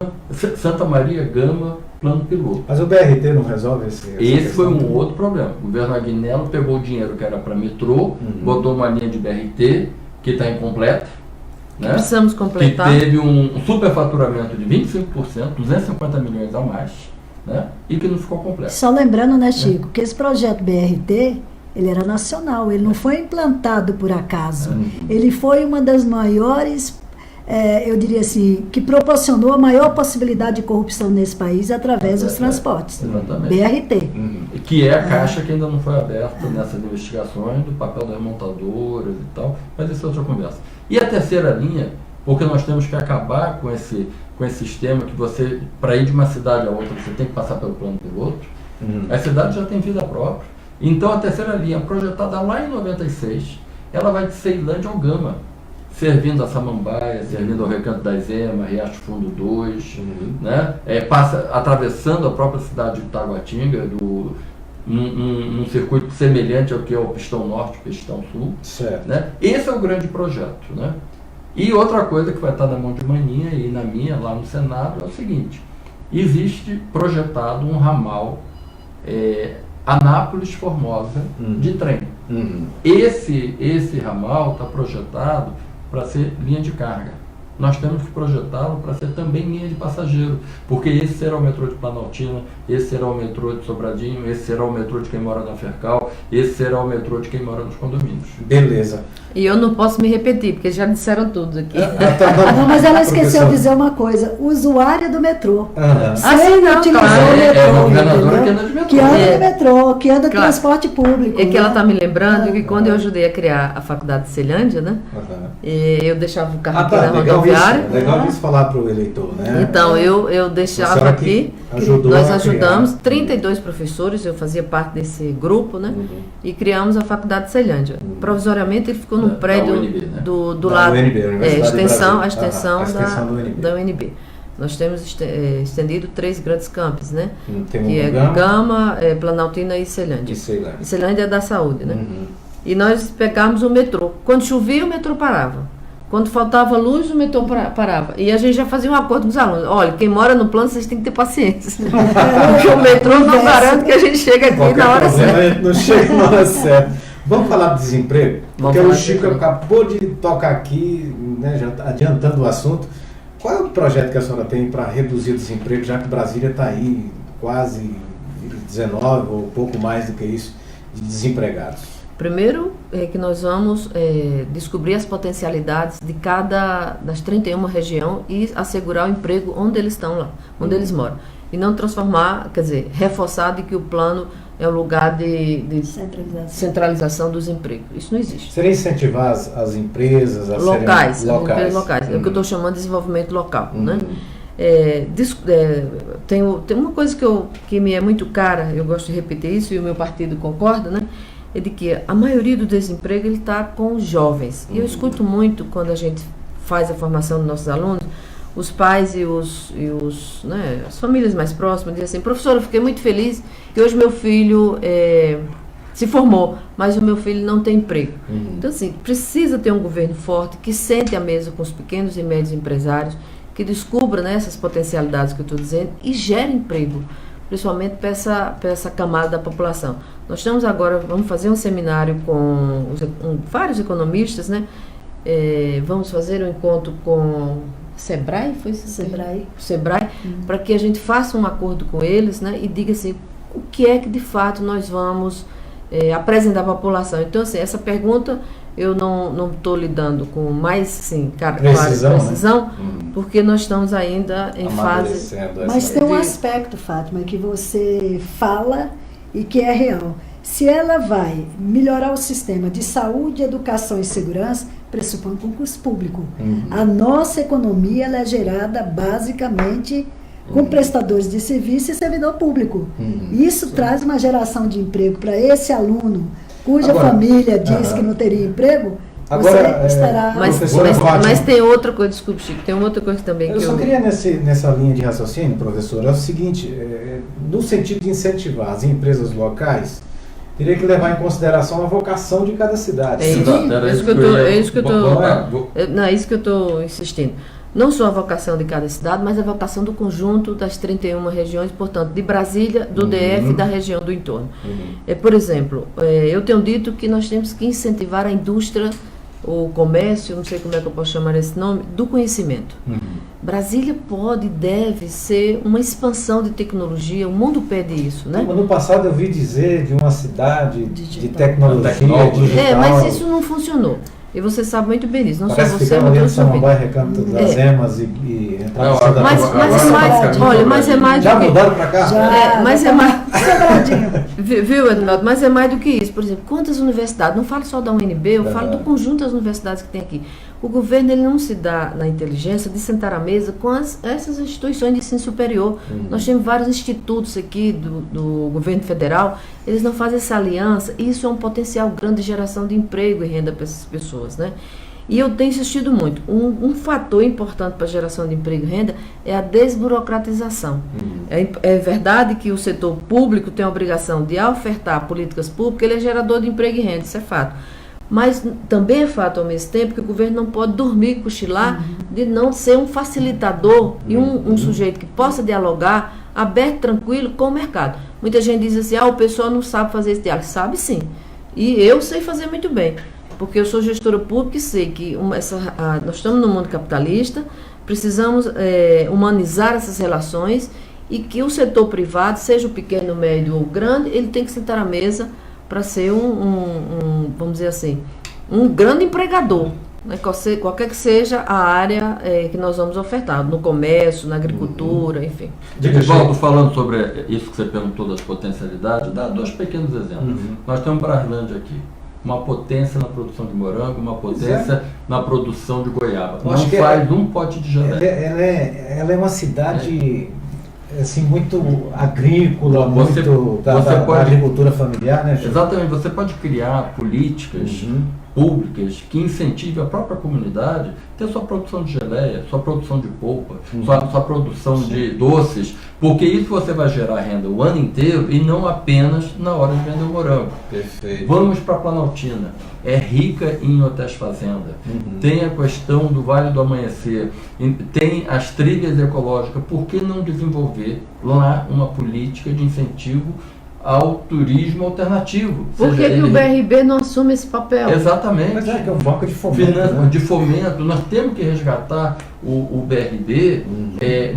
Santa Maria Gama, plano piloto. Mas o BRT não resolve esse foi um outro problema. O governo Agnello pegou o dinheiro que era para metrô, botou uma linha de BRT que está incompleta. Né? Precisamos completar. Que teve um superfaturamento de 25%, 250 milhões a mais, né? E que não ficou completo. Só lembrando, né, Chico, que esse projeto BRT, ele era nacional, ele não foi implantado por acaso. Ele foi uma das maiores, eu diria assim, que proporcionou a maior possibilidade de corrupção nesse país através dos transportes. Exatamente. BRT. Que é a caixa que ainda não foi aberta nessas investigações, do papel das montadoras e tal, mas isso é outra conversa. E a terceira linha, porque nós temos que acabar com esse com esse sistema que você, para ir de uma cidade a outra, você tem que passar pelo plano piloto. A cidade já tem vida própria. Então a terceira linha, projetada lá em 96, ela vai de Ceilândia ao Gama, servindo a Samambaia, servindo ao Recanto das Emas, Riacho Fundo 2, né? Passa atravessando a própria cidade de Taguatinga, num circuito semelhante ao que é o Pistão Norte e o Pistão Sul. Certo. Né? Esse é o grande projeto. Né? E outra coisa que vai estar na mão de Maninha e na minha, lá no Senado, é o seguinte: existe projetado um ramal Anápolis-Formosa de trem. Esse ramal está projetado para ser linha de carga. Nós temos que projetá-lo para ser também linha de passageiro, porque esse será o metrô de Planaltina, esse será o metrô de Sobradinho, esse será o metrô de quem mora na Fercal, esse será o metrô de quem mora nos condomínios. Beleza. E eu não posso me repetir, porque já disseram tudo aqui. Não, mas ela esqueceu de dizer uma coisa: usuária do metrô. Sim, não, utilizou claro. o metrô, governadora que entendeu? anda de metrô. Que anda de metrô, que anda de Claro. transporte público. É que né? ela está me lembrando que quando eu ajudei a criar a faculdade de Ceilândia, né? Eu deixava o carro aqui na Legal rodoviária. isso. Legal isso falar para o eleitor, né? Então, eu A deixava senhora aqui, que ajudou nós a ajudamos criar. 32 professores, eu fazia parte desse grupo, né? E criamos a faculdade de Ceilândia. Provisoriamente ele ficou num Da prédio UNB, né? do Da lado, UNB, Universidade a extensão do Brasil. A extensão do UNB. da UNB. Nós temos estendido 3 grandes campos, né? Tem um Que é Gama Gama, Planaltina e Ceilândia. e Ceilândia. E Ceilândia é da saúde, né? E nós pegamos o metrô. Quando chovia, o metrô parava. Quando faltava luz, o metrô parava. E a gente já fazia um acordo com os alunos. Olha, quem mora no plano, vocês têm que ter paciência. Porque o metrô não garante que a gente chegue aqui Qualquer na hora problema, certa. a gente não chega na hora certa. Vamos falar do desemprego? Vamos Porque falar o do Chico desemprego. acabou de tocar aqui, né, já adiantando o assunto. Qual é o projeto que a senhora tem para reduzir o desemprego, já que Brasília está aí quase 19 ou pouco mais do que isso de desempregados? Primeiro é que nós vamos descobrir as potencialidades de cada das 31 regiões e assegurar o emprego onde eles estão lá, onde eles moram. E não transformar, quer dizer, reforçar de que o plano é um lugar de centralização dos empregos. Isso não existe. Seria incentivar as empresas a Locais, serem empresas locais. É o que eu estou chamando de desenvolvimento local, né? Tem uma coisa que me é muito cara, eu gosto de repetir isso e o meu partido concorda, né? É de que a maioria do desemprego ele está com os jovens. E eu escuto muito quando a gente faz a formação dos nossos alunos, os pais e as famílias mais próximas dizem assim: professora, eu fiquei muito feliz que hoje meu filho se formou, mas o meu filho não tem emprego. Então, assim, precisa ter um governo forte que sente à mesa com os pequenos e médios empresários, que descubra, né, essas potencialidades que eu estou dizendo e gere emprego, principalmente para essa camada da população. Nós estamos agora, vamos fazer um seminário com vários economistas, né? Vamos fazer um encontro com Sebrae, foi isso? Sebrae, para que a gente faça um acordo com eles, né? E diga assim, o que é que de fato nós vamos apresentar à população. Então, assim, essa pergunta eu não estou lidando com mais, sim, precisão, né? Porque nós estamos ainda em fase... Mas tem um aspecto, Fátima, que você fala e que é real. Se ela vai melhorar o sistema de saúde, educação e segurança, pressupõe concurso público. A nossa economia ela é gerada basicamente com prestadores de serviço e servidor público. Isso traz uma geração de emprego para esse aluno cuja família diz que não teria emprego. Agora, estará... Mas tem outra coisa, desculpe, Chico, tem outra coisa também que eu... só queria nessa linha de raciocínio, professor, é o seguinte, no sentido de incentivar as empresas locais, teria que levar em consideração a vocação de cada cidade. É isso que eu estou insistindo. Não só a vocação de cada cidade, mas a vocação do conjunto das 31 regiões, portanto, de Brasília, do DF e da região do entorno. Por exemplo, eu tenho dito que nós temos que incentivar a indústria, o comércio, não sei como é que eu posso chamar esse nome, do conhecimento. Brasília pode e deve ser uma expansão de tecnologia, o mundo pede isso, né? No passado eu ouvi dizer de uma cidade de tecnologia digital. Mas isso não funcionou. E você sabe muito bem disso. Não só Parece você, que mas ali eu em Samambaia, também. Recanto das Emas e entrar no Não, Mas é mais já do que... mudaram para cá? Mas é mais... Viu, Edinaldo? Mas é mais do que isso. Por exemplo, quantas universidades? Não falo só da UNB, eu falo do conjunto das universidades que tem aqui. O governo ele não se dá na inteligência de sentar à mesa com essas instituições de ensino superior. Nós temos vários institutos aqui do governo federal, eles não fazem essa aliança, e isso é um potencial grande de geração de emprego e renda para essas pessoas, né? E eu tenho insistido muito, um fator importante para a geração de emprego e renda é a desburocratização. É verdade que o setor público tem a obrigação de ofertar políticas públicas, ele é gerador de emprego e renda, isso é fato. Mas também é fato ao mesmo tempo que o governo não pode dormir, cochilar, de não ser um facilitador e um sujeito que possa dialogar aberto, tranquilo com o mercado. Muita gente diz assim, o pessoal não sabe fazer esse diálogo. Sabe sim, e eu sei fazer muito bem. Porque eu sou gestora pública e sei que nós estamos no mundo capitalista, precisamos humanizar essas relações e que o setor privado, seja o pequeno, médio ou grande, ele tem que sentar à mesa para ser vamos dizer assim, um grande empregador, né? Qualquer que seja a área que nós vamos ofertar, no comércio, na agricultura, enfim. Edivaldo, falando sobre isso que você perguntou das potencialidades, dá 2 pequenos exemplos. Nós temos Braslândia aqui. Uma potência na produção de morango, uma potência na produção de goiaba. Não faz um pote de geleia. Ela é uma cidade assim, muito agrícola, muito da agricultura familiar, né, Chico? Exatamente, você pode criar políticas públicas que incentivem a própria comunidade a ter sua produção de geleia, sua produção de polpa, sua produção de doces, porque isso você vai gerar renda o ano inteiro e não apenas na hora de vender o morango. Perfeito. Vamos para Planaltina, é rica em hotéis fazenda, tem a questão do Vale do Amanhecer, tem as trilhas ecológicas. Por que não desenvolver lá uma política de incentivo ao turismo alternativo? Por que o BRB não assume esse papel? Exatamente. Mas que é um banco de fomento. De fomento. Nós temos que resgatar o BRB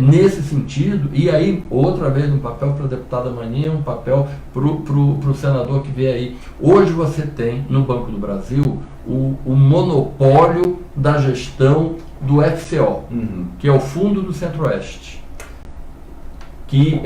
nesse sentido, e aí, outra vez, um papel para a deputada Maninha, um papel para o senador que vê aí. Hoje você tem, no Banco do Brasil, o monopólio da gestão do FCO, que é o Fundo do Centro-Oeste, que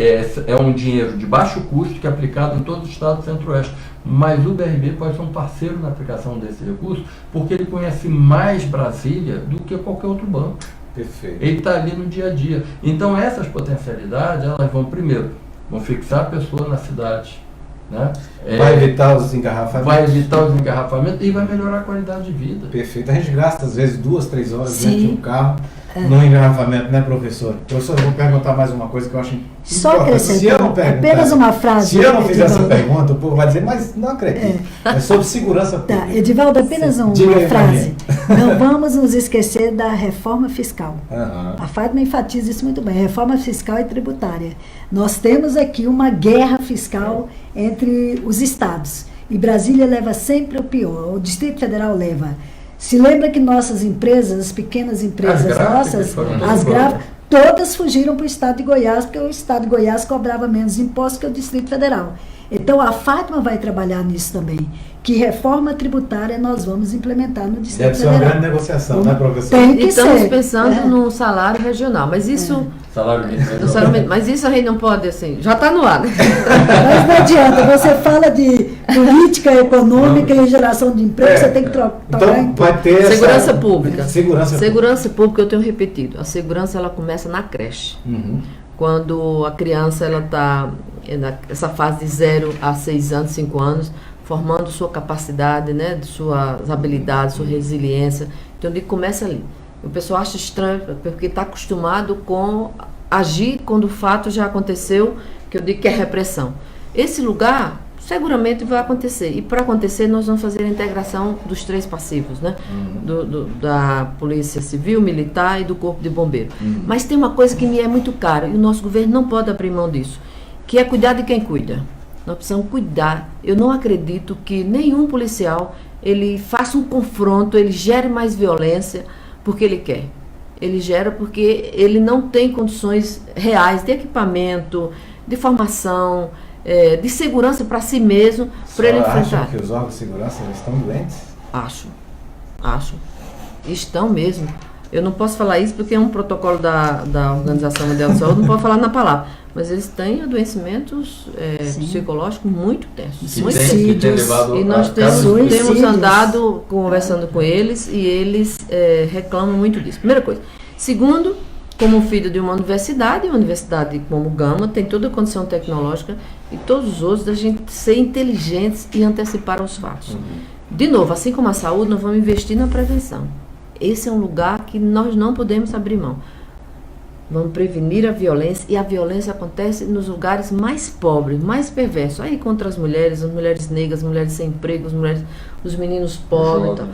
é um dinheiro de baixo custo, que é aplicado em todo o estado do Centro-Oeste. Mas o BRB pode ser um parceiro na aplicação desse recurso, porque ele conhece mais Brasília do que qualquer outro banco. Perfeito. Ele está ali no dia a dia. Então essas potencialidades, elas vão fixar a pessoa na cidade, né? Vai evitar os engarrafamentos. E vai melhorar a qualidade de vida. Perfeito. A gente gasta às vezes 2, 3 horas Sim. dentro de um carro no engarrafamento, né, professor? Professor, eu vou perguntar mais uma coisa que eu acho Só importante. Se eu não acrescentando, perguntar, apenas uma frase. Se eu não fizer essa Edivaldo. pergunta, o povo vai dizer, mas não acredito. É sobre segurança pública. Tá, Edivaldo, apenas uma Diga aí, frase. Não vamos nos esquecer da reforma fiscal. A Fátima enfatiza isso muito bem, reforma fiscal e tributária. Nós temos aqui uma guerra fiscal entre os estados. E Brasília leva sempre o pior, o Distrito Federal leva. Se lembra que nossas empresas, as pequenas empresas nossas, as gráficas, todas fugiram para o estado de Goiás, porque o estado de Goiás cobrava menos impostos que o Distrito Federal. Então a Fátima vai trabalhar nisso também. Que reforma tributária nós vamos implementar no Distrito Deve ser Federal. uma grande negociação, né, professor? Tem que Estamos ser. pensando no salário regional, mas isso... Salário mínimo. Mas isso a gente não pode, assim, já está no ar, né? Mas não adianta, você fala de política econômica e geração de emprego, você tem que trocar. Então vai ter Segurança pública. Segurança pública, eu tenho repetido. A segurança, ela começa na creche. Quando a criança, ela está nessa fase de 0 a 6 anos, 5 anos, formando sua capacidade, né, de suas habilidades, sua resiliência. Então, eu digo, começa ali. O pessoal acha estranho, porque está acostumado com agir quando o fato já aconteceu, que eu digo que é repressão. Esse lugar seguramente vai acontecer. E para acontecer, nós vamos fazer a integração dos 3 passivos, né? Da Polícia Civil, Militar e do Corpo de Bombeiro. Mas tem uma coisa que me é muito cara, e o nosso governo não pode abrir mão disso, que é cuidar de quem cuida. Nós precisamos cuidar. Eu não acredito que nenhum policial ele faça um confronto, ele gere mais violência porque ele quer. Ele gera porque ele não tem condições reais de equipamento, de formação, de segurança para si mesmo, para ele enfrentar. Acha que os órgãos de segurança estão doentes? Acho. Estão mesmo. Eu não posso falar isso porque é um protocolo da Organização Mundial de Saúde, não posso falar na palavra. Mas eles têm adoecimentos psicológicos muito tensos. Muito tensos. Que tem levado E nós temos suicídios. andado conversando com eles e eles reclamam muito disso. Primeira coisa. Segundo, como filho de uma universidade como Gama, tem toda a condição tecnológica e todos os outros da gente ser inteligentes e antecipar os fatos. De novo, assim como a saúde, nós vamos investir na prevenção. Esse é um lugar que nós não podemos abrir mão. Vamos prevenir a violência, e a violência acontece nos lugares mais pobres, mais perversos. Aí contra as mulheres negras, as mulheres sem emprego, os meninos pobres. Então.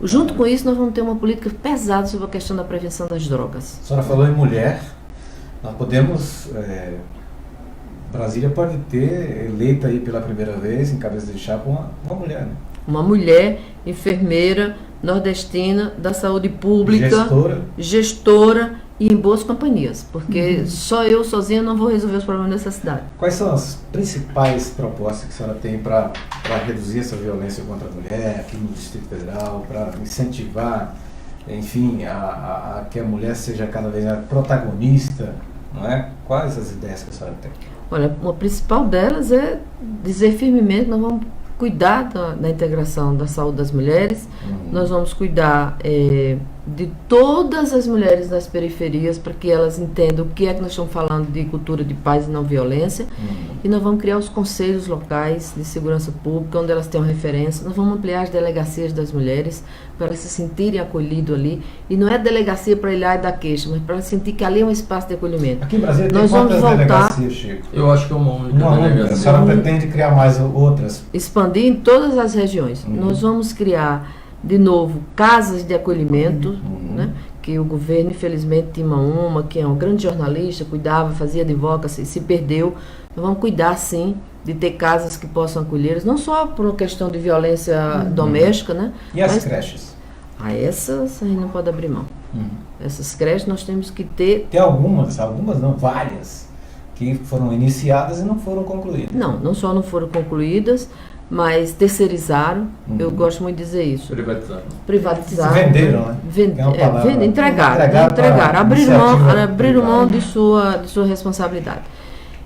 Junto com isso, nós vamos ter uma política pesada sobre a questão da prevenção das drogas. A senhora falou em mulher, nós podemos... Brasília pode ter eleita aí pela primeira vez, em cabeça de chapa, uma mulher, né? Uma mulher, enfermeira, nordestina, da saúde pública, gestora e em boas companhias, porque só eu sozinha não vou resolver os problemas dessa cidade. Quais são as principais propostas que a senhora tem para reduzir essa violência contra a mulher aqui no Distrito Federal, para incentivar, enfim, a que a mulher seja cada vez mais protagonista, não é? Quais as ideias que a senhora tem? Olha, a principal delas é dizer firmemente: nós vamos cuidar da integração da saúde das mulheres, nós vamos cuidar de todas as mulheres das periferias para que elas entendam o que é que nós estamos falando de cultura de paz e não violência, e nós vamos criar os conselhos locais de segurança pública, onde elas tenham referência, nós vamos ampliar as delegacias das mulheres para elas se sentirem acolhidas ali, e não é delegacia para ir lá e dar queixa, mas para elas sentir que ali é um espaço de acolhimento. Aqui em Brasília tem nós quantas vamos delegacias, Chico? Eu acho que é uma única Uma única. delegacia. A senhora pretende criar mais outras? Expandir em todas as regiões. Nós vamos criar, de novo, casas de acolhimento, né? Que o governo, infelizmente, tinha uma, que é um grande jornalista, cuidava, fazia advocacy, se perdeu. Nós vamos cuidar, sim, de ter casas que possam acolher, não só por uma questão de violência doméstica, né? E as creches? Essas a gente não pode abrir mão. Essas creches nós temos que ter... Tem algumas não, várias, que foram iniciadas e não foram concluídas. Não só não foram concluídas, mas terceirizaram. Eu gosto muito de dizer isso. Privatizaram. Venderam, né? Entregaram. Abriram mão de sua responsabilidade.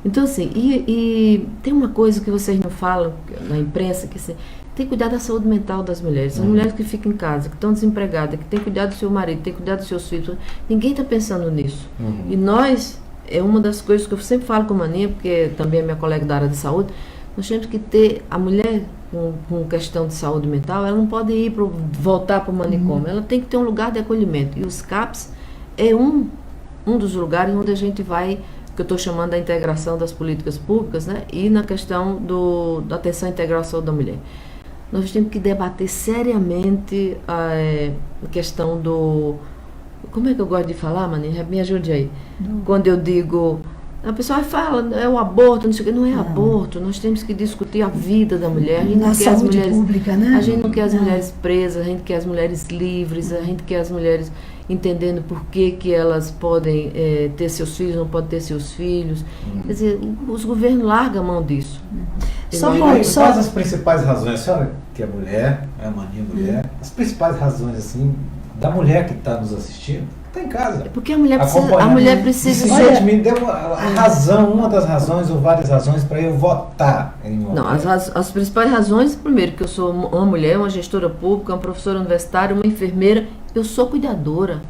Então, assim, e tem uma coisa que vocês não falam na imprensa, que assim, tem que cuidar da saúde mental das mulheres. As mulheres que ficam em casa, que estão desempregadas, que têm que cuidar do seu marido, têm que cuidar dos seus filhos. Ninguém está pensando nisso. E nós, é uma das coisas que eu sempre falo com a Maninha, porque também é minha colega da área de saúde, nós temos que ter a mulher com questão de saúde mental, ela não pode voltar para o manicômio, ela tem que ter um lugar de acolhimento. E os CAPs é um dos lugares onde a gente vai, que eu estou chamando da integração das políticas públicas, né? E na questão da atenção integral à saúde da mulher. Nós temos que debater seriamente a questão do... Como é que eu gosto de falar, Maninha? Me ajude aí. Quando eu digo... A pessoa fala, é o aborto, não sei o que. Não é aborto, nós temos que discutir a vida da mulher. A gente Na não quer as saúde mulheres, pública, né? A gente não quer as mulheres presas, a gente quer as mulheres livres, a gente quer as mulheres entendendo por que elas podem ter seus filhos, não podem ter seus filhos. Quer dizer, os governos largam a mão disso. Quais as principais razões, a senhora que é mulher, é a Maninha mulher, as principais razões, assim, da mulher que está nos assistindo, que está em casa? Porque a mulher precisa ser... Me deu uma das razões ou várias razões para eu votar em uma mulher. As principais razões, primeiro, que eu sou uma mulher, uma gestora pública, uma professora universitária, uma enfermeira, eu sou cuidadora.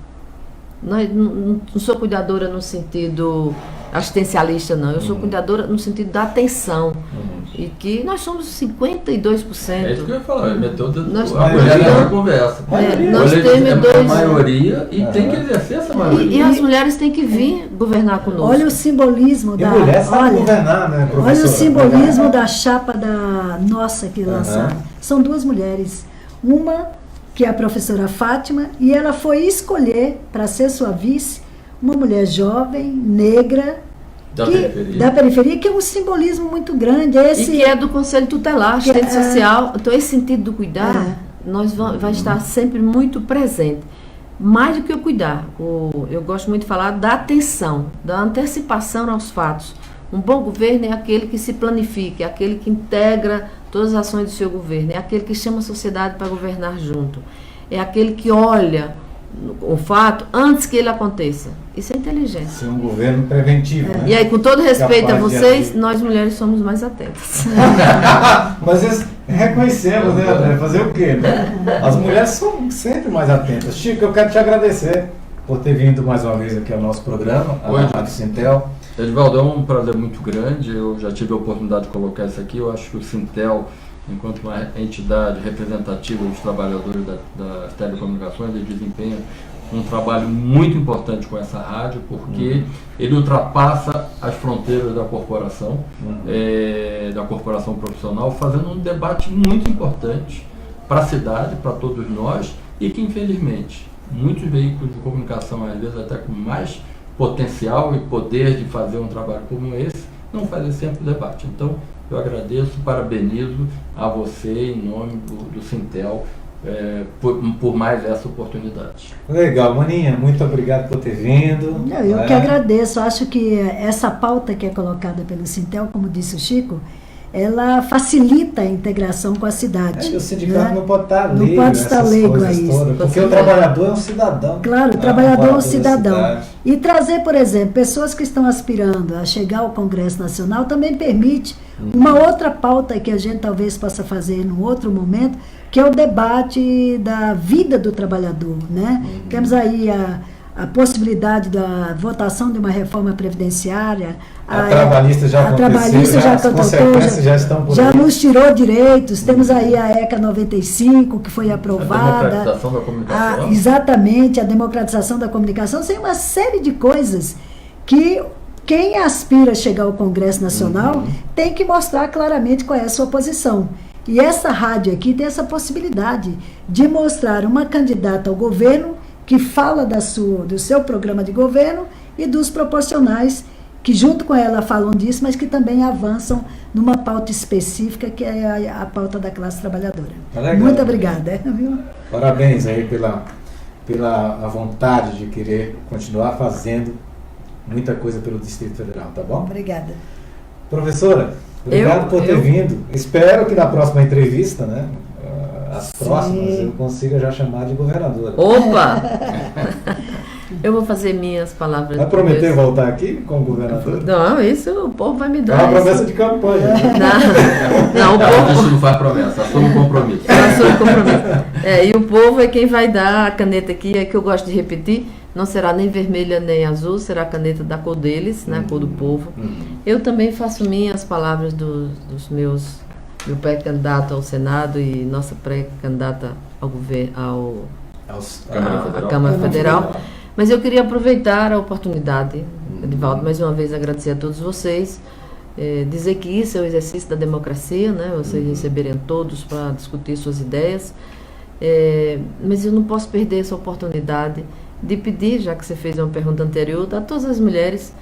Não sou cuidadora no sentido assistencialista, não. Eu sou cuidadora no sentido da atenção. E que nós somos 52%. É isso que eu ia falar, meteu nós a mulher na conversa. Nós temos a maioria e tem que exercer essa maioria. E as mulheres têm que vir governar conosco. Olha o simbolismo da... mulher sabe governar, né, professora? Olha o simbolismo da chapa da nossa que lançaram. São duas mulheres. Uma que é a professora Fátima, e ela foi escolher para ser sua vice uma mulher jovem, negra, da periferia, que é um simbolismo muito grande. E que é do Conselho Tutelar, assistente social. Então, esse sentido do cuidar, vai estar sempre muito presente. Mais do que o cuidar. Eu gosto muito de falar da atenção, da antecipação aos fatos. Um bom governo é aquele que se planifica, é aquele que integra todas as ações do seu governo, é aquele que chama a sociedade para governar junto, é aquele que olha o fato antes que ele aconteça. Isso é inteligência. Ser um governo preventivo, né? E aí, com todo respeito a Capaz de vocês, agir. nós mulheres somos mais atentas. Mas reconhecemos, né, André? Fazer o quê, né? As mulheres são sempre mais atentas. Chico, eu quero te agradecer por ter vindo mais uma vez aqui ao nosso programa, a Oi, Rádio Sintel. Edivaldo, é um prazer muito grande. Eu já tive a oportunidade de colocar isso aqui. Eu acho que o Sintel, enquanto uma entidade representativa dos trabalhadores das telecomunicações, ele desempenha um trabalho muito importante com essa rádio, porque ele ultrapassa as fronteiras da corporação profissional, fazendo um debate muito importante para a cidade, para todos nós, e que, infelizmente, muitos veículos de comunicação, às vezes até com mais potencial e poder de fazer um trabalho como esse, não fazem sempre o debate. Então, eu agradeço, parabenizo a você em nome do Sintel por mais essa oportunidade. Legal, Maninha, muito obrigado por ter vindo. Eu que agradeço. Acho que essa pauta que é colocada pelo Sintel, como disse o Chico, ela facilita a integração com a cidade. O sindicato não pode estar Não leigo, pode estar essas leigo a coisas isso. todas, porque o trabalhador é um cidadão. Claro, o né? trabalhador é um Morador da cidadão. cidade. E trazer, por exemplo, pessoas que estão aspirando a chegar ao Congresso Nacional também permite uma outra pauta que a gente talvez possa fazer num outro momento, que é o debate da vida do trabalhador, né? Temos aí a possibilidade da votação de uma reforma previdenciária. A trabalhista já aconteceu, já as consequências já estão por já aí. nos tirou direitos. Temos aí a ECA 95, que foi aprovada. A democratização da comunicação. Exatamente, a democratização da comunicação. Tem uma série de coisas que quem aspira a chegar ao Congresso Nacional tem que mostrar claramente qual é a sua posição. E essa rádio aqui tem essa possibilidade de mostrar uma candidata ao governo que fala do seu programa de governo e dos proporcionais que junto com ela falam disso, mas que também avançam numa pauta específica, que é a pauta da classe trabalhadora. Legal. Muito obrigada. Viu? Parabéns aí pela a vontade de querer continuar fazendo muita coisa pelo Distrito Federal, tá bom? Obrigada. Professora, obrigado por ter vindo. Espero que na próxima entrevista, né, as próximas, eu consiga já chamar de governadora. Opa! Eu vou fazer minhas palavras. Vai prometer voltar aqui como governadora? Não, isso o povo vai me É dar. uma promessa de campanha. Não, o povo... A gente não faz promessa, assume um compromisso. E o povo é quem vai dar a caneta aqui, é que eu gosto de repetir, não será nem vermelha nem azul, será a caneta da cor deles, né, a cor do povo. Eu também faço minhas palavras dos meu pré-candidato ao Senado e nossa pré-candidata ao governo, à Câmara Federal. Mas eu queria aproveitar a oportunidade, Edivaldo, mais uma vez agradecer a todos vocês, dizer que isso é o exercício da democracia, né? Vocês receberem todos para discutir suas ideias, mas eu não posso perder essa oportunidade de pedir, já que você fez uma pergunta anterior, a todas as mulheres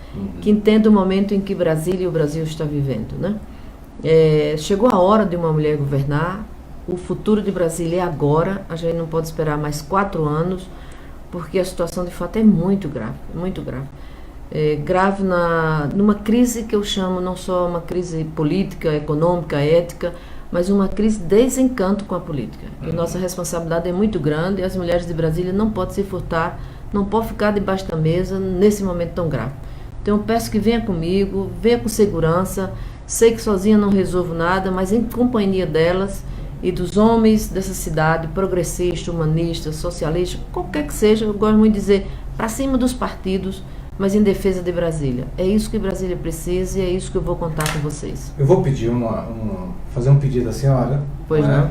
que entendam o momento em que Brasília e o Brasil está vivendo, né? Chegou a hora de uma mulher governar, o futuro de Brasília é agora, a gente não pode esperar mais 4 anos, porque a situação de fato é muito grave, muito grave. Grave numa crise que eu chamo não só uma crise política, econômica, ética, mas uma crise de desencanto com a política. E nossa responsabilidade é muito grande e as mulheres de Brasília não podem se furtar, não podem ficar debaixo da mesa nesse momento tão grave. Então eu peço que venha comigo, venha com segurança, sei que sozinha não resolvo nada, mas em companhia delas e dos homens dessa cidade, progressista, humanista, socialista, qualquer que seja, eu gosto muito de dizer, para cima dos partidos, mas em defesa de Brasília. É isso que Brasília precisa e é isso que eu vou contar com vocês. Eu vou pedir fazer um pedido à senhora. Pois não.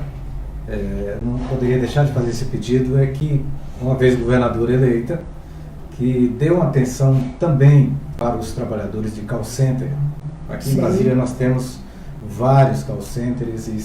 Não poderia deixar de fazer esse pedido, é que, uma vez governadora eleita, que dê uma atenção também para os trabalhadores de call center. Aqui em Brasília nós temos vários call centers e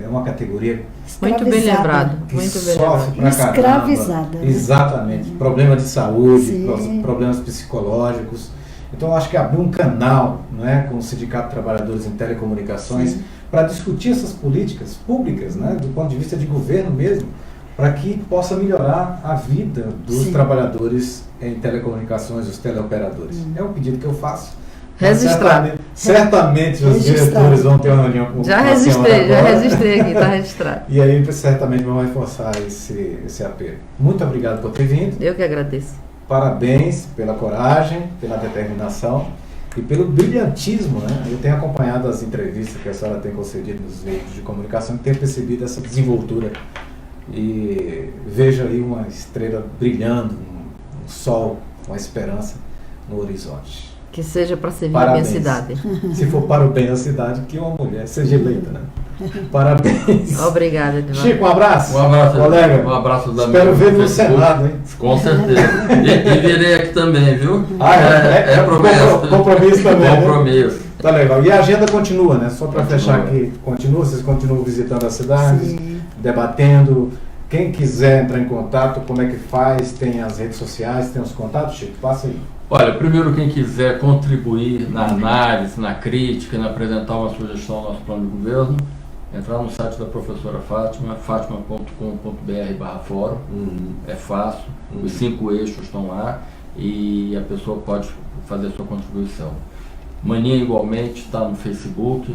é uma categoria muito bem lembrado, que muito bem sofre pra caramba. Escravizada, né? Exatamente. Problema de saúde, problemas psicológicos. Então eu acho que abrir um canal, né, com o Sindicato de Trabalhadores em Telecomunicações para discutir essas políticas públicas, né, do ponto de vista de governo mesmo, para que possa melhorar a vida dos trabalhadores em telecomunicações, os teleoperadores. É um pedido que eu faço. Registrado. Certamente os Registrado. diretores vão ter uma reunião com Já a registrei, senhora já agora. registrei aqui, está registrado. E aí certamente vão reforçar esse apelo. Muito obrigado por ter vindo. Eu que agradeço. Parabéns pela coragem, pela determinação e pelo brilhantismo, né? Eu tenho acompanhado as entrevistas que a senhora tem concedido nos veículos de comunicação e tenho percebido essa desenvoltura. E vejo aí uma estrela brilhando, um sol, uma esperança no horizonte. Que seja para servir a minha Parabéns. cidade. Se for para o bem da cidade, que uma mulher seja eleita, né? Parabéns. Obrigada, Edivaldo. Chico, um abraço. Um abraço, colega. Um abraço da Espero ver no Facebook. Senado, hein? Com certeza. E virei aqui também, viu? É promessa. compromisso também. Né? Compromisso. Tá legal. E a agenda continua, né? Só para Continua. fechar aqui, vocês continuam visitando a cidade, Sim. debatendo. Quem quiser entrar em contato, como é que faz? Tem as redes sociais, tem os contatos, Chico? Passa aí. Olha, primeiro quem quiser contribuir na análise, na crítica, na apresentar uma sugestão ao nosso plano de governo, entrar no site da professora Fátima, fatima.com.br/fórum, é fácil, os 5 eixos estão lá e a pessoa pode fazer a sua contribuição. Maninha igualmente está no Facebook,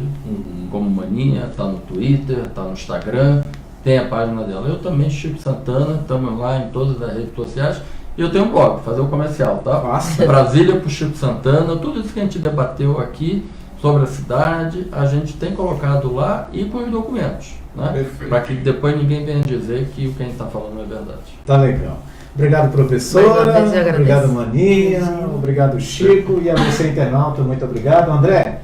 como Maninha, está no Twitter, está no Instagram, tem a página dela. Eu também, Chico Santana, estamos lá em todas as redes sociais. E eu tenho um blog, fazer o comercial, tá? Nossa. Brasília pro Chico Santana, tudo isso que a gente debateu aqui sobre a cidade, a gente tem colocado lá e com os documentos, né? Perfeito. Para que depois ninguém venha dizer que o que a gente está falando não é verdade. Tá legal. Obrigado, professora. Mais uma vez eu agradeço. Obrigado, Maninha. Obrigado, Chico. E a você, internauta, muito obrigado. André,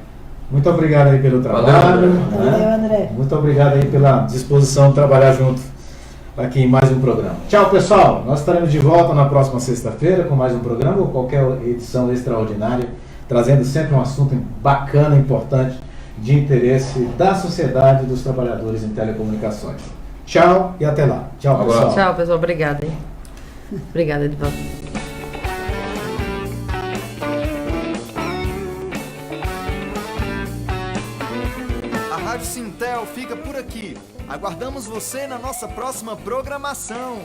muito obrigado aí pelo trabalho. Valeu, Valeu, André. Muito obrigado aí pela disposição de trabalhar junto aqui em mais um programa. Tchau, pessoal. Nós estaremos de volta na próxima sexta-feira com mais um programa ou qualquer edição extraordinária, trazendo sempre um assunto bacana, importante, de interesse da sociedade e dos trabalhadores em telecomunicações. Tchau e até lá. Tchau, pessoal. Tchau, pessoal. Obrigada, hein? Obrigada, Edivaldo. A Rádio Sintel fica por aqui. Aguardamos você na nossa próxima programação.